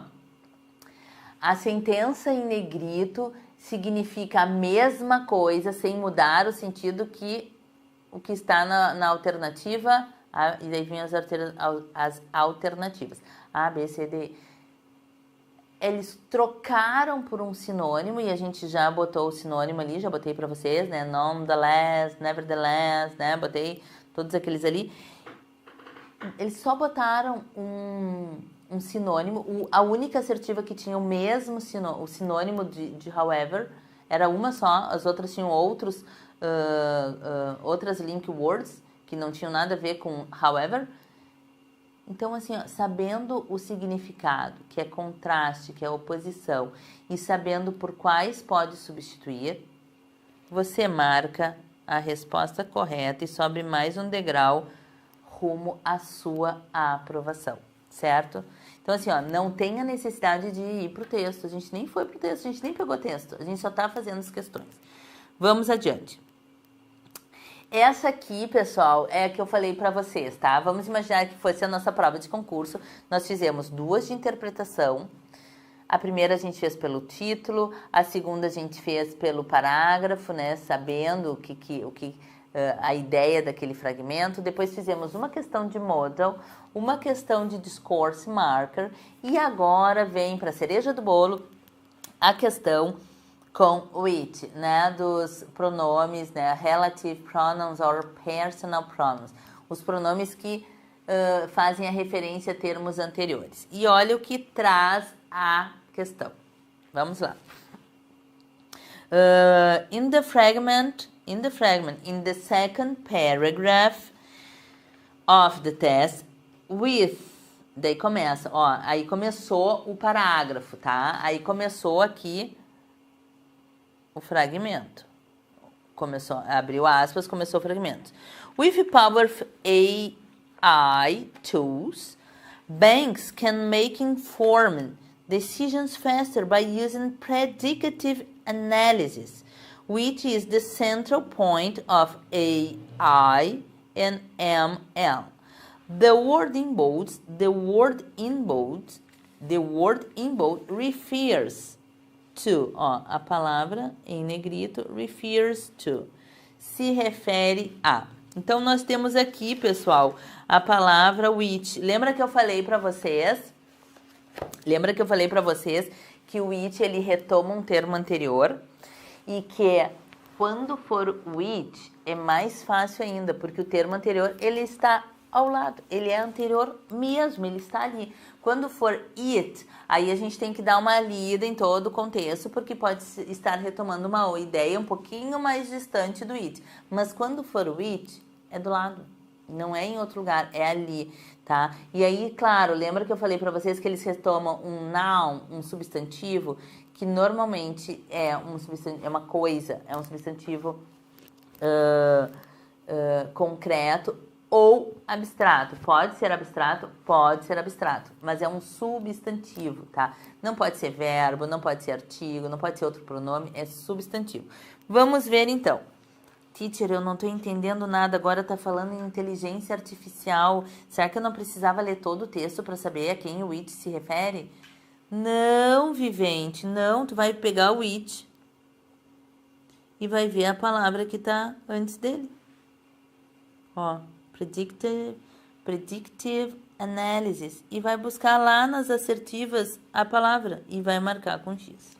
a sentença em negrito significa a mesma coisa, sem mudar o sentido que o que está na alternativa, e daí vinham as alternativas, A, B, C, D. Eles trocaram por um sinônimo, e a gente já botou o sinônimo ali, já botei para vocês, né, nonetheless, nevertheless, né, botei todos aqueles ali, eles só botaram um sinônimo, a única assertiva que tinha o mesmo o sinônimo de however, era uma só, as outras tinham outras link words, que não tinham nada a ver com however. Então, assim, ó, sabendo o significado, que é contraste, que é oposição, e sabendo por quais pode substituir, você marca a resposta correta e sobe mais um degrau rumo à sua aprovação, certo? Então, assim, ó, não tem a necessidade de ir para o texto. A gente nem foi para o texto, a gente nem pegou texto. A gente só está fazendo as questões. Vamos adiante. Essa aqui, pessoal, é a que eu falei para vocês, tá? Vamos imaginar que fosse a nossa prova de concurso. Nós fizemos 2 de interpretação. A primeira a gente fez pelo título, a segunda a gente fez pelo parágrafo, né, sabendo a ideia daquele fragmento. Depois fizemos uma questão de modal, uma questão de discourse marker, e agora vem para a cereja do bolo a questão com which, né, dos pronomes, né, relative pronouns or personal pronouns, os pronomes que fazem a referência a termos anteriores. E olha o que traz a questão. Vamos lá. In the second paragraph of the test, with, daí começa, ó, aí começou o parágrafo, tá? Aí começou aqui o fragmento. Começou, abriu aspas, começou o fragmento. With powerful AI tools, banks can make informed decisions faster by using predictive analysis, which is the central point of AI and ML. The word in bold refers to, ó, a palavra em negrito, refers to, se refere a. Então, nós temos aqui, pessoal, a palavra which. Lembra que eu falei para vocês? Que o which, ele retoma um termo anterior e que quando for which, é mais fácil ainda, porque o termo anterior, ele está ao lado, ele é anterior mesmo, ele está ali. Quando for it, aí a gente tem que dar uma lida em todo o contexto, porque pode estar retomando uma ideia um pouquinho mais distante do it. Mas quando for o it, é do lado, não é em outro lugar, é ali, tá? E aí, claro, lembra que eu falei para vocês que eles retomam um noun, um substantivo, que normalmente é uma coisa, é um substantivo concreto, ou abstrato. Pode ser abstrato, mas é um substantivo, tá? Não pode ser verbo, não pode ser artigo, não pode ser outro pronome, é substantivo. Vamos ver então. Teacher, eu não tô entendendo nada, agora tá falando em inteligência artificial. Será que eu não precisava ler todo o texto para saber a quem o it se refere? Não, vivente, não. Tu vai pegar o it e vai ver a palavra que tá antes dele. Ó. Predictive Analysis, e vai buscar lá nas assertivas a palavra e vai marcar com X.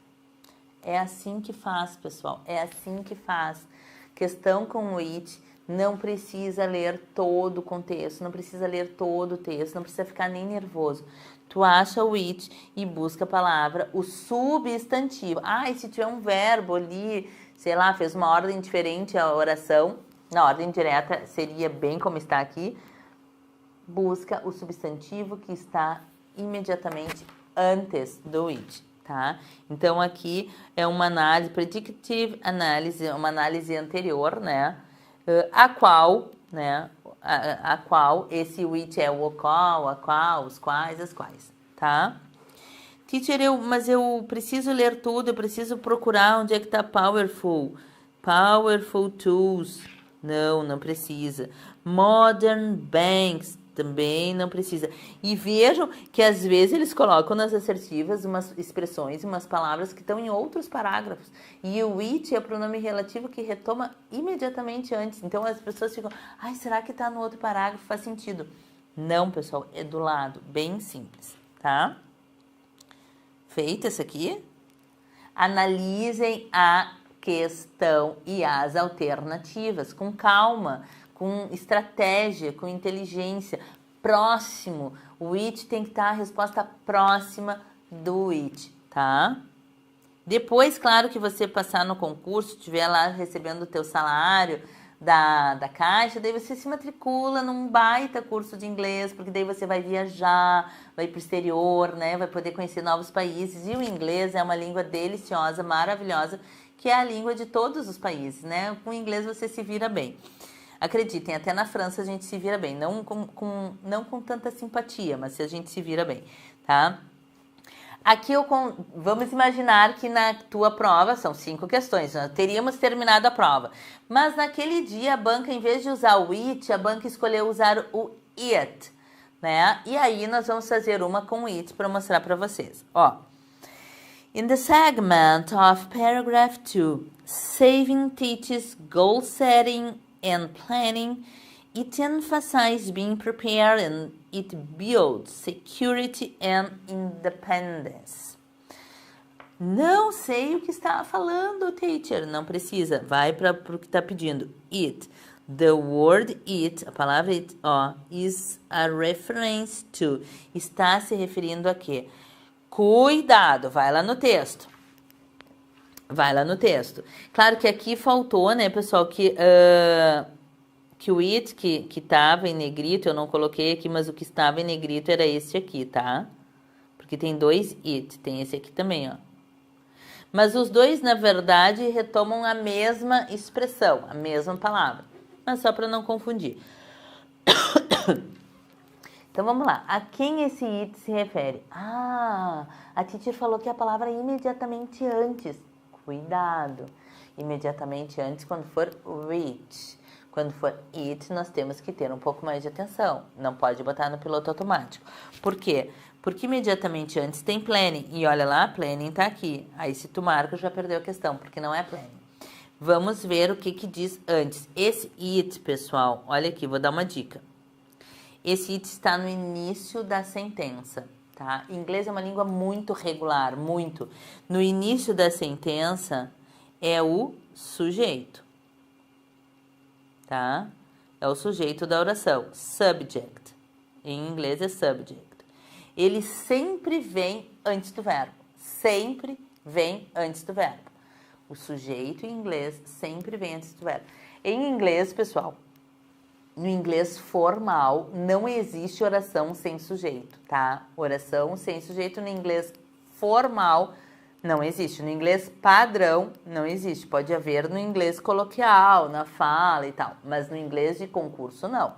É assim que faz, pessoal, é assim que faz. Questão com o it, não precisa ler todo o contexto, não precisa ler todo o texto, não precisa ficar nem nervoso. Tu acha o it e busca a palavra, o substantivo. E se tiver um verbo ali, sei lá, fez uma ordem diferente a oração, na ordem direta seria bem como está aqui, busca o substantivo que está imediatamente antes do it, tá? Então, aqui é uma análise, predictive analysis, uma análise anterior, né? A qual esse which é o qual, a qual, os quais, as quais, tá? Teacher, mas eu preciso ler tudo, eu preciso procurar onde é que tá powerful tools. Não precisa. Modern banks, também não precisa. E vejam que às vezes eles colocam nas assertivas umas expressões, umas palavras que estão em outros parágrafos. E o it é o pronome relativo que retoma imediatamente antes. Então as pessoas ficam, será que está no outro parágrafo? Faz sentido. Não, pessoal, é do lado. Bem simples, tá? Feito essa aqui? Analisem a questão e as alternativas com calma, com estratégia, com inteligência, próximo. O it tem que estar a resposta próxima do it, tá? Depois, claro, que você passar no concurso, estiver lá recebendo o teu salário da Caixa, daí você se matricula num baita curso de inglês, porque daí você vai viajar, vai para o exterior, né? Vai poder conhecer novos países. E o inglês é uma língua deliciosa, maravilhosa, que é a língua de todos os países, né? Com o inglês você se vira bem. Acreditem, até na França a gente se vira bem. Não com tanta simpatia, mas a gente se vira bem, tá? Aqui vamos imaginar que na tua prova, são 5 questões, nós teríamos terminado a prova. Mas naquele dia a banca, em vez de usar o it, a banca escolheu usar o it, né? E aí nós vamos fazer uma com o it para mostrar para vocês. Ó. In the segment of paragraph 2, Saving teaches goal setting and planning, it emphasizes being prepared and it builds security and independence. Não sei o que está falando, teacher. Não precisa. Vai para o que está pedindo. It. The word it, a palavra it, is a reference to. Está se referindo a quê? Cuidado, vai lá no texto. Claro que aqui faltou, né, pessoal, que o it que estava em negrito, eu não coloquei aqui, mas o que estava em negrito era esse aqui, tá? Porque tem 2 it, tem esse aqui também, ó. Mas os dois, na verdade, retomam a mesma expressão, a mesma palavra. Mas só para não confundir. Então, vamos lá. A quem esse it se refere? A teacher falou que a palavra é imediatamente antes. Cuidado. imediatamente antes quando for reach. Quando for it, nós temos que ter um pouco mais de atenção. Não pode botar no piloto automático. Por quê? Porque imediatamente antes tem planning. E olha lá, planning tá aqui. Aí se tu marca, já perdeu a questão, porque não é planning. Vamos ver o que diz antes. Esse it, pessoal, olha aqui, vou dar uma dica. Esse it está no início da sentença, tá? Inglês é uma língua muito regular, muito. No início da sentença é o sujeito. Tá? É o sujeito da oração, subject. Em inglês é subject. Ele sempre vem antes do verbo. Sempre vem antes do verbo. O sujeito em inglês sempre vem antes do verbo. Em inglês, pessoal, no inglês formal, não existe oração sem sujeito, tá? Oração sem sujeito no inglês formal não existe. No inglês padrão, não existe. Pode haver no inglês coloquial, na fala e tal. Mas no inglês de concurso, não.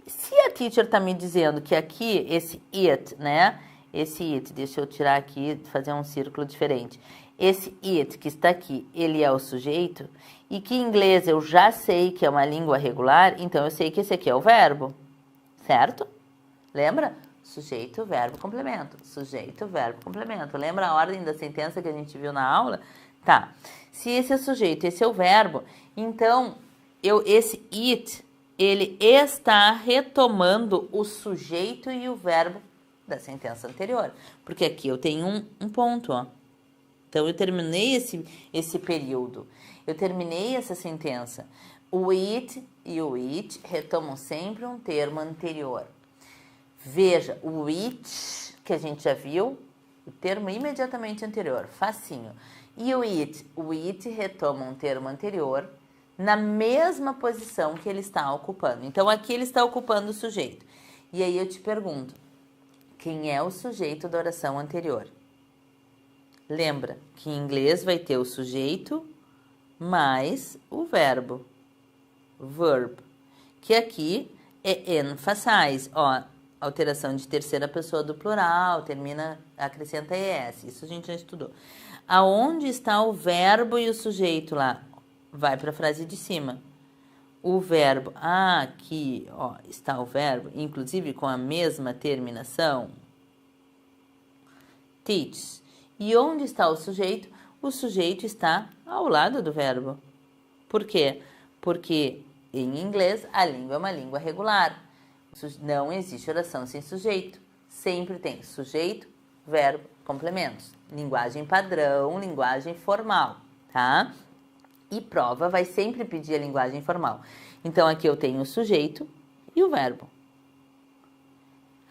Se a teacher tá me dizendo que aqui, esse it, né? Esse it, deixa eu tirar aqui, fazer um círculo diferente. Esse it que está aqui, ele é o sujeito. E que em inglês eu já sei que é uma língua regular, então eu sei que esse aqui é o verbo. Certo? Lembra? Sujeito, verbo, complemento. Sujeito, verbo, complemento. Lembra a ordem da sentença que a gente viu na aula? Tá. Se esse é o sujeito, esse é o verbo, então esse it, ele está retomando o sujeito e o verbo da sentença anterior. Porque aqui eu tenho um ponto, ó. Então eu terminei esse período. Eu terminei essa sentença. O it e o it retomam sempre um termo anterior. Veja, o it, que a gente já viu, o termo imediatamente anterior, facinho. E o it retoma um termo anterior na mesma posição que ele está ocupando. Então, aqui ele está ocupando o sujeito. E aí eu te pergunto, quem é o sujeito da oração anterior? Lembra que em inglês vai ter o sujeito mais o verbo, verb, que aqui é emphasize, ó. Alteração de terceira pessoa do plural, acrescenta ES. Isso a gente já estudou. Aonde está o verbo e o sujeito lá? Vai para a frase de cima. O verbo, aqui, ó, está o verbo, inclusive com a mesma terminação. Teach. E onde está o sujeito? O sujeito está ao lado do verbo. Por quê? Porque em inglês a língua é uma língua regular. Não existe oração sem sujeito. Sempre tem sujeito, verbo, complementos. Linguagem padrão, linguagem formal, tá? E prova vai sempre pedir a linguagem formal. Então, aqui eu tenho o sujeito e o verbo.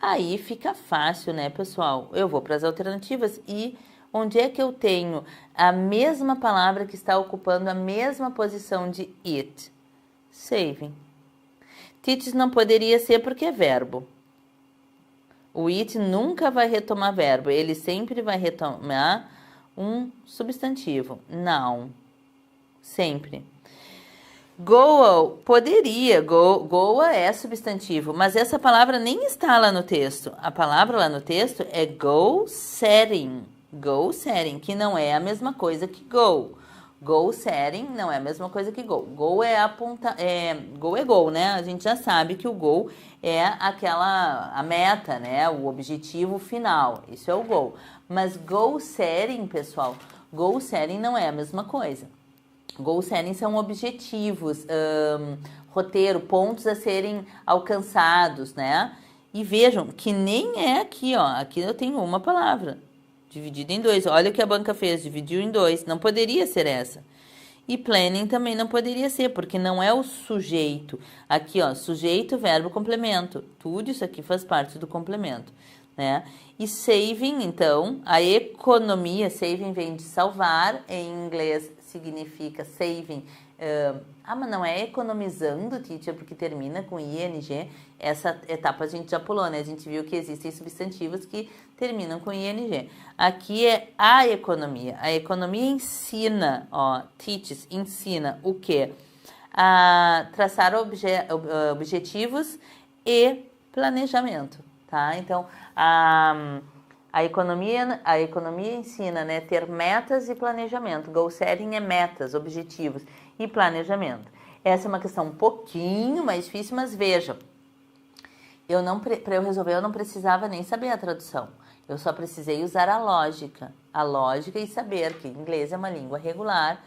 Aí fica fácil, né, pessoal? Eu vou para as alternativas e onde é que eu tenho a mesma palavra que está ocupando a mesma posição de it? Saving. Teach não poderia ser porque é verbo. O it nunca vai retomar verbo, ele sempre vai retomar um substantivo, noun, sempre. Go poderia, goa é substantivo, mas essa palavra nem está lá no texto. A palavra lá no texto é go setting, que não é a mesma coisa que go. Goal setting não é a mesma coisa que goal. Goal é goal é goal, né? A gente já sabe que o goal é a meta, né? O objetivo final. Isso é o goal. Mas goal setting, pessoal, goal setting não é a mesma coisa. Goal setting são objetivos, roteiro, pontos a serem alcançados, né? E vejam que nem é aqui, ó. Aqui eu tenho uma palavra. Dividido em dois. Olha o que a banca fez, dividiu em dois. Não poderia ser essa. E planning também não poderia ser, porque não é o sujeito. Aqui, ó, sujeito, verbo, complemento. Tudo isso aqui faz parte do complemento, né? E saving, então, a economia, saving vem de salvar, em inglês significa saving. Mas não é economizando, teacher, porque termina com ing. Essa etapa a gente já pulou, né? A gente viu que existem substantivos que terminam com ing. Aqui é a economia. A economia ensina, ó, teaches, ensina o quê? A traçar objetivos e planejamento, tá? Então, A economia ensina, né, ter metas e planejamento. Goal setting é metas, objetivos e planejamento. Essa é uma questão um pouquinho mais difícil, mas vejam, para eu resolver eu não precisava nem saber a tradução. Eu só precisei usar a lógica e saber que inglês é uma língua regular.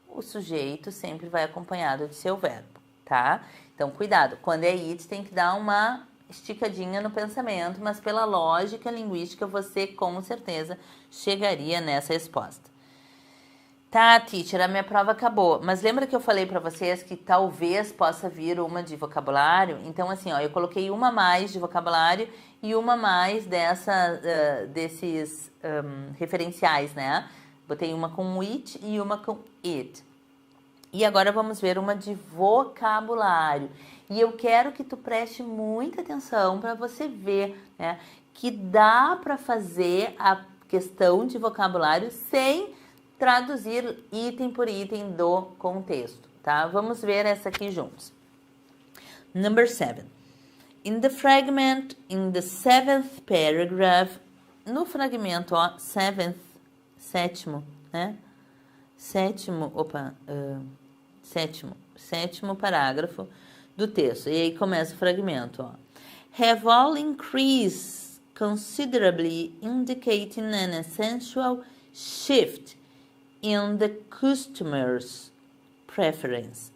O sujeito sempre vai acompanhado de seu verbo, tá? Então, cuidado. Quando é it, tem que dar uma esticadinha no pensamento, mas pela lógica linguística você com certeza chegaria nessa resposta. Tá, teacher, a minha prova acabou. Mas lembra que eu falei para vocês que talvez possa vir uma de vocabulário? Então, assim, ó, eu coloquei uma mais de vocabulário e uma mais desses referenciais, né? Botei uma com it e uma com it. E agora vamos ver uma de vocabulário. E eu quero que tu preste muita atenção para você ver, né, que dá para fazer a questão de vocabulário sem traduzir item por item do contexto, tá? Vamos ver essa aqui juntos. Number 7. In the fragment, in the 7th paragraph, no fragmento, ó, sétimo, né? Sétimo parágrafo do texto. E aí começa o fragmento, ó. Have all increased considerably, indicating an essential shift in the customer's preference.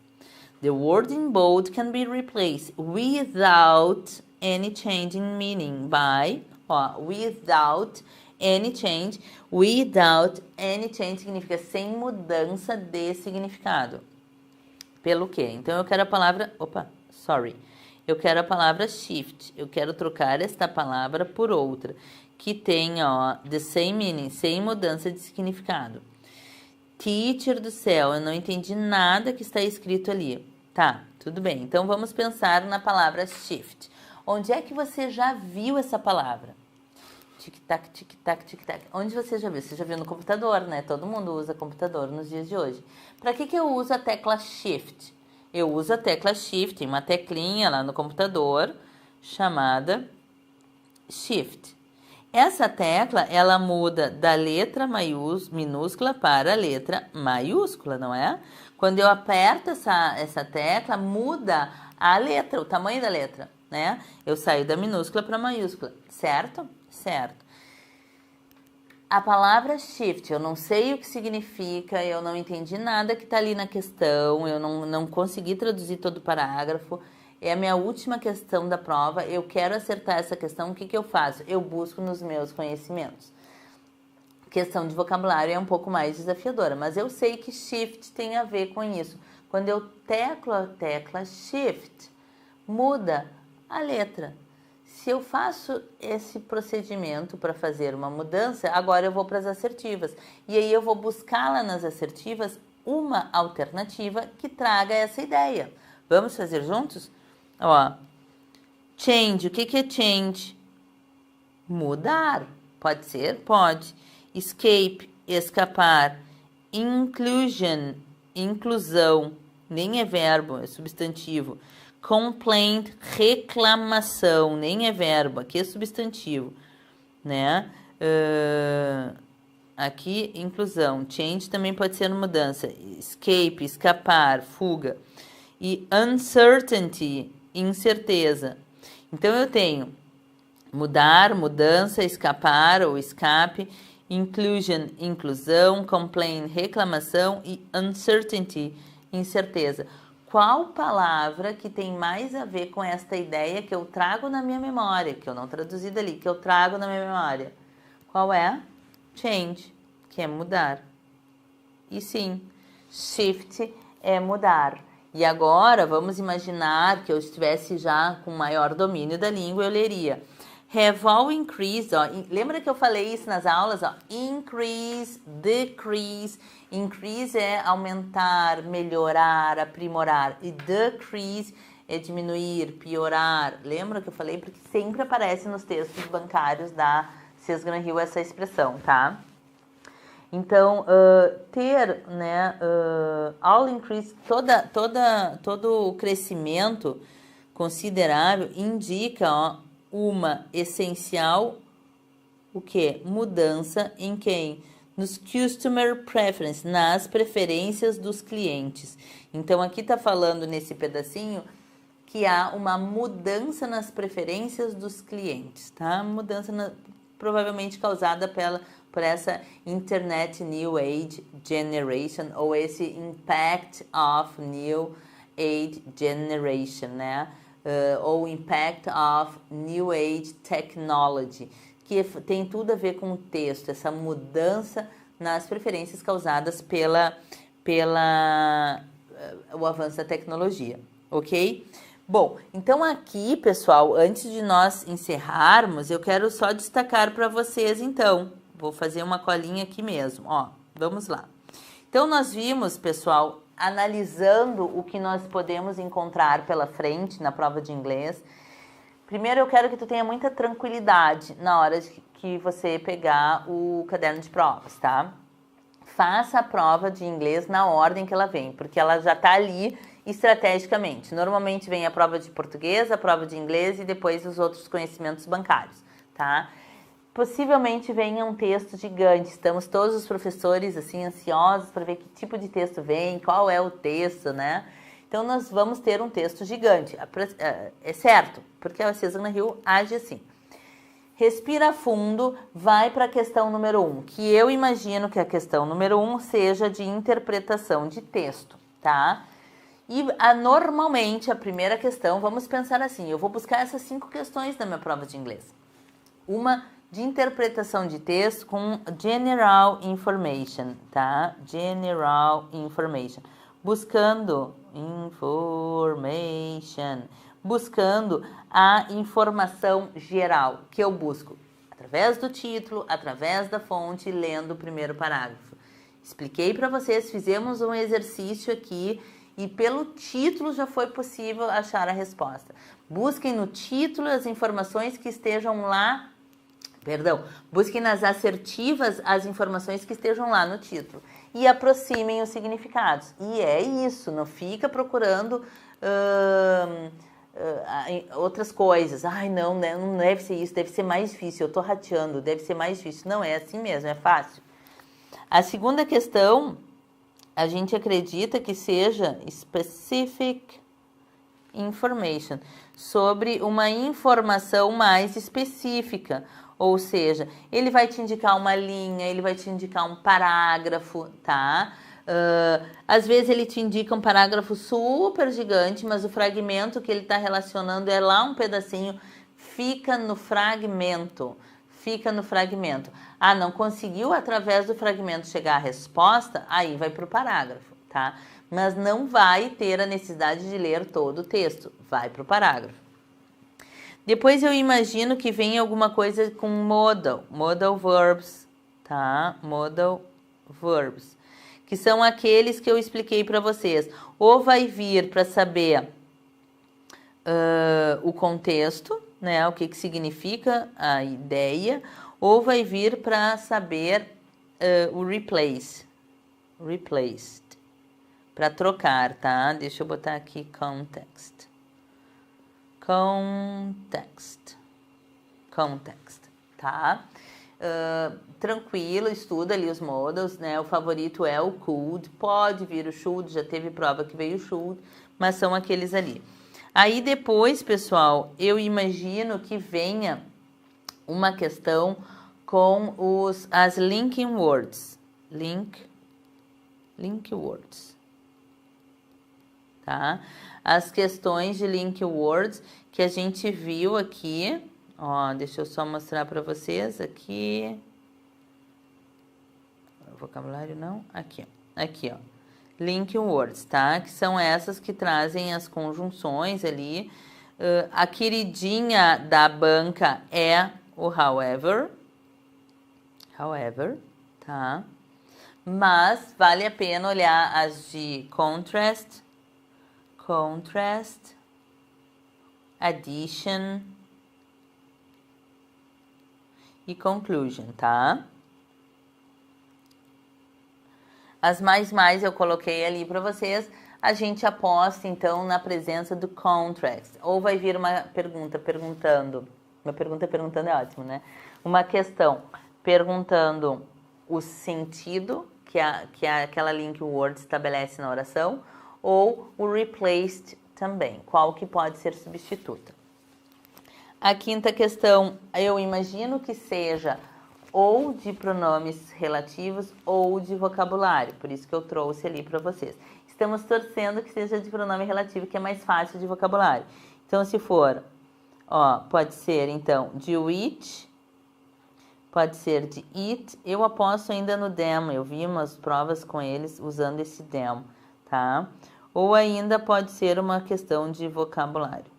The word in bold can be replaced without any change in meaning by, ó, without any change. Without any change significa sem mudança de significado. Pelo quê? Então eu quero a palavra, eu quero a palavra shift. Eu quero trocar esta palavra por outra que tenha, ó, the same meaning, sem mudança de significado. Teacher do céu, eu não entendi nada que está escrito ali. Tá, tudo bem. Então vamos pensar na palavra shift. Onde é que você já viu essa palavra? Tic-tac, tic-tac, tic-tac. Onde você já viu? Você já viu no computador, né? Todo mundo usa computador nos dias de hoje. Para que eu uso a tecla shift? Eu uso a tecla shift em uma teclinha lá no computador chamada shift. Essa tecla, ela muda da letra minúscula para a letra maiúscula, não é? Quando eu aperto essa tecla, muda a letra, o tamanho da letra, né? Eu saio da minúscula para a maiúscula, certo? Certo. A palavra shift, eu não sei o que significa, eu não entendi nada que está ali na questão, eu não consegui traduzir todo o parágrafo. É a minha última questão da prova, eu quero acertar essa questão, o que eu faço? Eu busco nos meus conhecimentos. Questão de vocabulário é um pouco mais desafiadora, mas eu sei que shift tem a ver com isso. Quando eu teclo a tecla shift, muda a letra. Se eu faço esse procedimento para fazer uma mudança, agora eu vou para as assertivas. E aí eu vou buscar lá nas assertivas uma alternativa que traga essa ideia. Vamos fazer juntos? Ó, change, o que é change? Mudar. Pode ser? Pode. Escape, escapar. Inclusion, inclusão. Nem é verbo, é substantivo. Complaint, reclamação, nem é verbo, aqui é substantivo, né? Aqui, inclusão. Change também pode ser mudança. Escape, escapar, fuga. E uncertainty, incerteza. Então, eu tenho mudar, mudança, escapar ou escape. Inclusion, inclusão. Complaint, reclamação. E uncertainty, incerteza. Qual palavra que tem mais a ver com esta ideia que eu trago na minha memória, que eu não traduzi dali, que eu trago na minha memória? Qual é? Change, que é mudar. E sim, shift é mudar. E agora, vamos imaginar que eu estivesse já com maior domínio da língua, eu leria have all increased, ó. Lembra que eu falei isso nas aulas, ó? Increase, decrease. Increase é aumentar, melhorar, aprimorar. E decrease é diminuir, piorar. Lembra que eu falei? Porque sempre aparece nos textos bancários da Sesgran Hill essa expressão, tá? Então, ter, né, all increase, todo o crescimento considerável indica, ó, uma essencial o que? Mudança em quem? Nos customer preference, nas preferências dos clientes. Então, aqui tá falando nesse pedacinho que há uma mudança nas preferências dos clientes, tá? Provavelmente causada por essa Internet New Age Generation, ou esse Impact of New Age Generation, né? Ou Impact of New Age Technology, que tem tudo a ver com o texto, essa mudança nas preferências causadas o avanço da tecnologia, ok? Bom, então aqui, pessoal, antes de nós encerrarmos, eu quero só destacar para vocês, então, vou fazer uma colinha aqui mesmo, ó, vamos lá. Então, nós vimos, pessoal, analisando o que nós podemos encontrar pela frente na prova de inglês. Primeiro, eu quero que tu tenha muita tranquilidade na hora que você pegar o caderno de provas, tá? Faça a prova de inglês na ordem que ela vem, porque ela já tá ali estrategicamente. Normalmente vem a prova de português, a prova de inglês e depois os outros conhecimentos bancários, tá? Possivelmente venha um texto gigante. Estamos todos os professores assim ansiosos para ver que tipo de texto vem, qual é o texto, né? Então nós vamos ter um texto gigante, é certo, porque a Cesana Hill age assim. Respira fundo, vai para a questão número 1, que eu imagino que a questão número 1 seja de interpretação de texto, tá? E normalmente a primeira questão, vamos pensar assim, eu vou buscar essas 5 questões na minha prova de inglês. Uma de interpretação de texto com general information, tá? General information. Buscando a informação geral que eu busco através do título, através da fonte, lendo o primeiro parágrafo. Expliquei para vocês, fizemos um exercício aqui e pelo título já foi possível achar a resposta. Busquem no título as informações que estejam lá, busquem nas assertivas as informações que estejam lá no título e aproximem os significados. E é isso, não fica procurando outras coisas. Ai, não deve ser isso, deve ser mais difícil, eu tô rateando, deve ser mais difícil. Não, é assim mesmo, é fácil. A segunda questão, a gente acredita que seja specific information, sobre uma informação mais específica. Ou seja, ele vai te indicar uma linha, ele vai te indicar um parágrafo, tá? Às vezes ele te indica um parágrafo super gigante, mas o fragmento que ele está relacionando é lá um pedacinho, fica no fragmento. Ah, não conseguiu através do fragmento chegar à resposta, aí vai para o parágrafo, tá? Mas não vai ter a necessidade de ler todo o texto, vai para o parágrafo. Depois eu imagino que vem alguma coisa com modal verbs, tá? Modal verbs, que são aqueles que eu expliquei para vocês. Ou vai vir para saber o contexto, né? O que significa a ideia, ou vai vir para saber o replaced, para trocar, tá? Deixa eu botar aqui context, tá? Tranquilo, estuda ali os modals, né? O favorito é o could, pode vir o should, já teve prova que veio o should, mas são aqueles ali. Aí depois, pessoal, eu imagino que venha uma questão com as linking words, link words, tá? As questões de link words que a gente viu aqui, ó, deixa eu só mostrar para vocês aqui. Vocabulário não, aqui, ó. Link words, tá? Que são essas que trazem as conjunções ali. A queridinha da banca é o however, tá? Mas vale a pena olhar as de contrast, addition e conclusion, tá? As mais eu coloquei ali para vocês. A gente aposta, então, na presença do contrast. Ou vai vir uma pergunta perguntando Uma pergunta perguntando é ótimo, né? Uma questão perguntando o sentido que aquela link word estabelece na oração, ou o replaced também, qual que pode ser substituta. A quinta questão, eu imagino que seja ou de pronomes relativos ou de vocabulário, por isso que eu trouxe ali para vocês. Estamos torcendo que seja de pronome relativo, que é mais fácil de vocabulário. Então, se for, ó, pode ser, então, de which, pode ser de it. Eu aposto ainda no them, eu vi umas provas com eles usando esse them, tá? Ou ainda pode ser uma questão de vocabulário.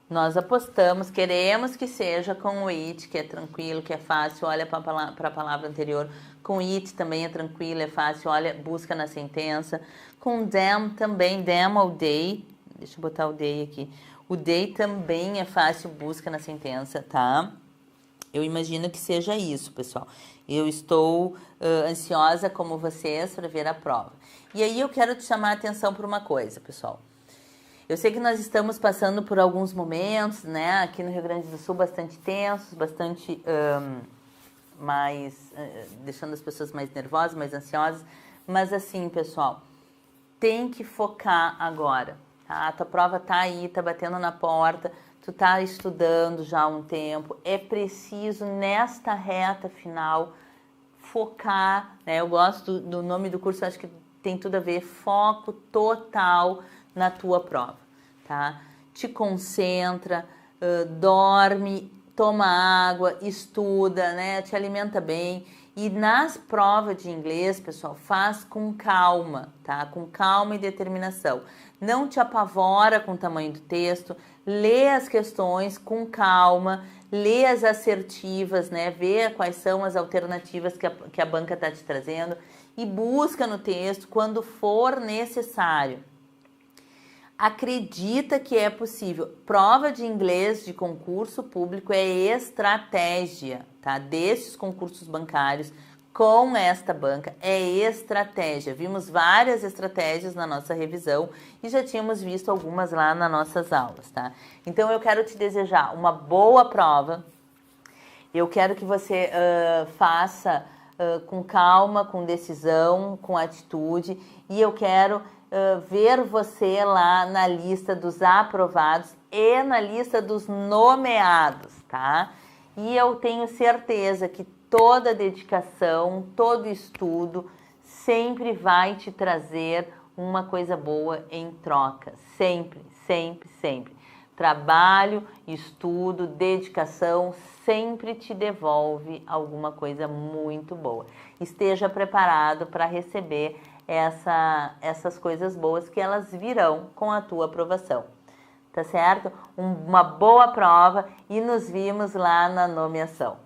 Nós apostamos, queremos que seja com o it, que é tranquilo, que é fácil, olha para a palavra anterior. Com it também é tranquilo, é fácil, olha, busca na sentença. Com them também, them ou they, deixa eu botar o they aqui. O they também é fácil, busca na sentença, tá? Eu imagino que seja isso, pessoal. Eu estou ansiosa como vocês para ver a prova. E aí eu quero te chamar a atenção para uma coisa, pessoal. Eu sei que nós estamos passando por alguns momentos, né, aqui no Rio Grande do Sul, bastante tensos, bastante deixando as pessoas mais nervosas, mais ansiosas, mas assim, pessoal, tem que focar agora, tá? A tua prova tá aí, tá batendo na porta, tu tá estudando já há um tempo, é preciso nesta reta final focar, né? Eu gosto do nome do curso, acho que tem tudo a ver, foco total na tua prova, tá? Te concentra, dorme, toma água, estuda, né? Te alimenta bem. E nas provas de inglês, pessoal, faz com calma, tá? Com calma e determinação. Não te apavora com o tamanho do texto, lê as questões com calma, lê as assertivas, né? Vê quais são as alternativas que a banca está te trazendo e busca no texto quando for necessário. Acredita que é possível. Prova de inglês de concurso público é estratégia, tá? Desses concursos bancários com esta banca é estratégia. Vimos várias estratégias na nossa revisão e já tínhamos visto algumas lá nas nossas aulas, tá? Então eu quero te desejar uma boa prova. Eu quero que você faça com calma, com decisão, com atitude, e eu quero ver você lá na lista dos aprovados e na lista dos nomeados, tá? E eu tenho certeza que toda dedicação, todo estudo sempre vai te trazer uma coisa boa em troca. Sempre, sempre, sempre. Trabalho, estudo, dedicação sempre te devolve alguma coisa muito boa. Esteja preparado para receber essas coisas boas que elas virão com a tua aprovação. Tá certo? Uma boa prova e nos vimos lá na nomeação.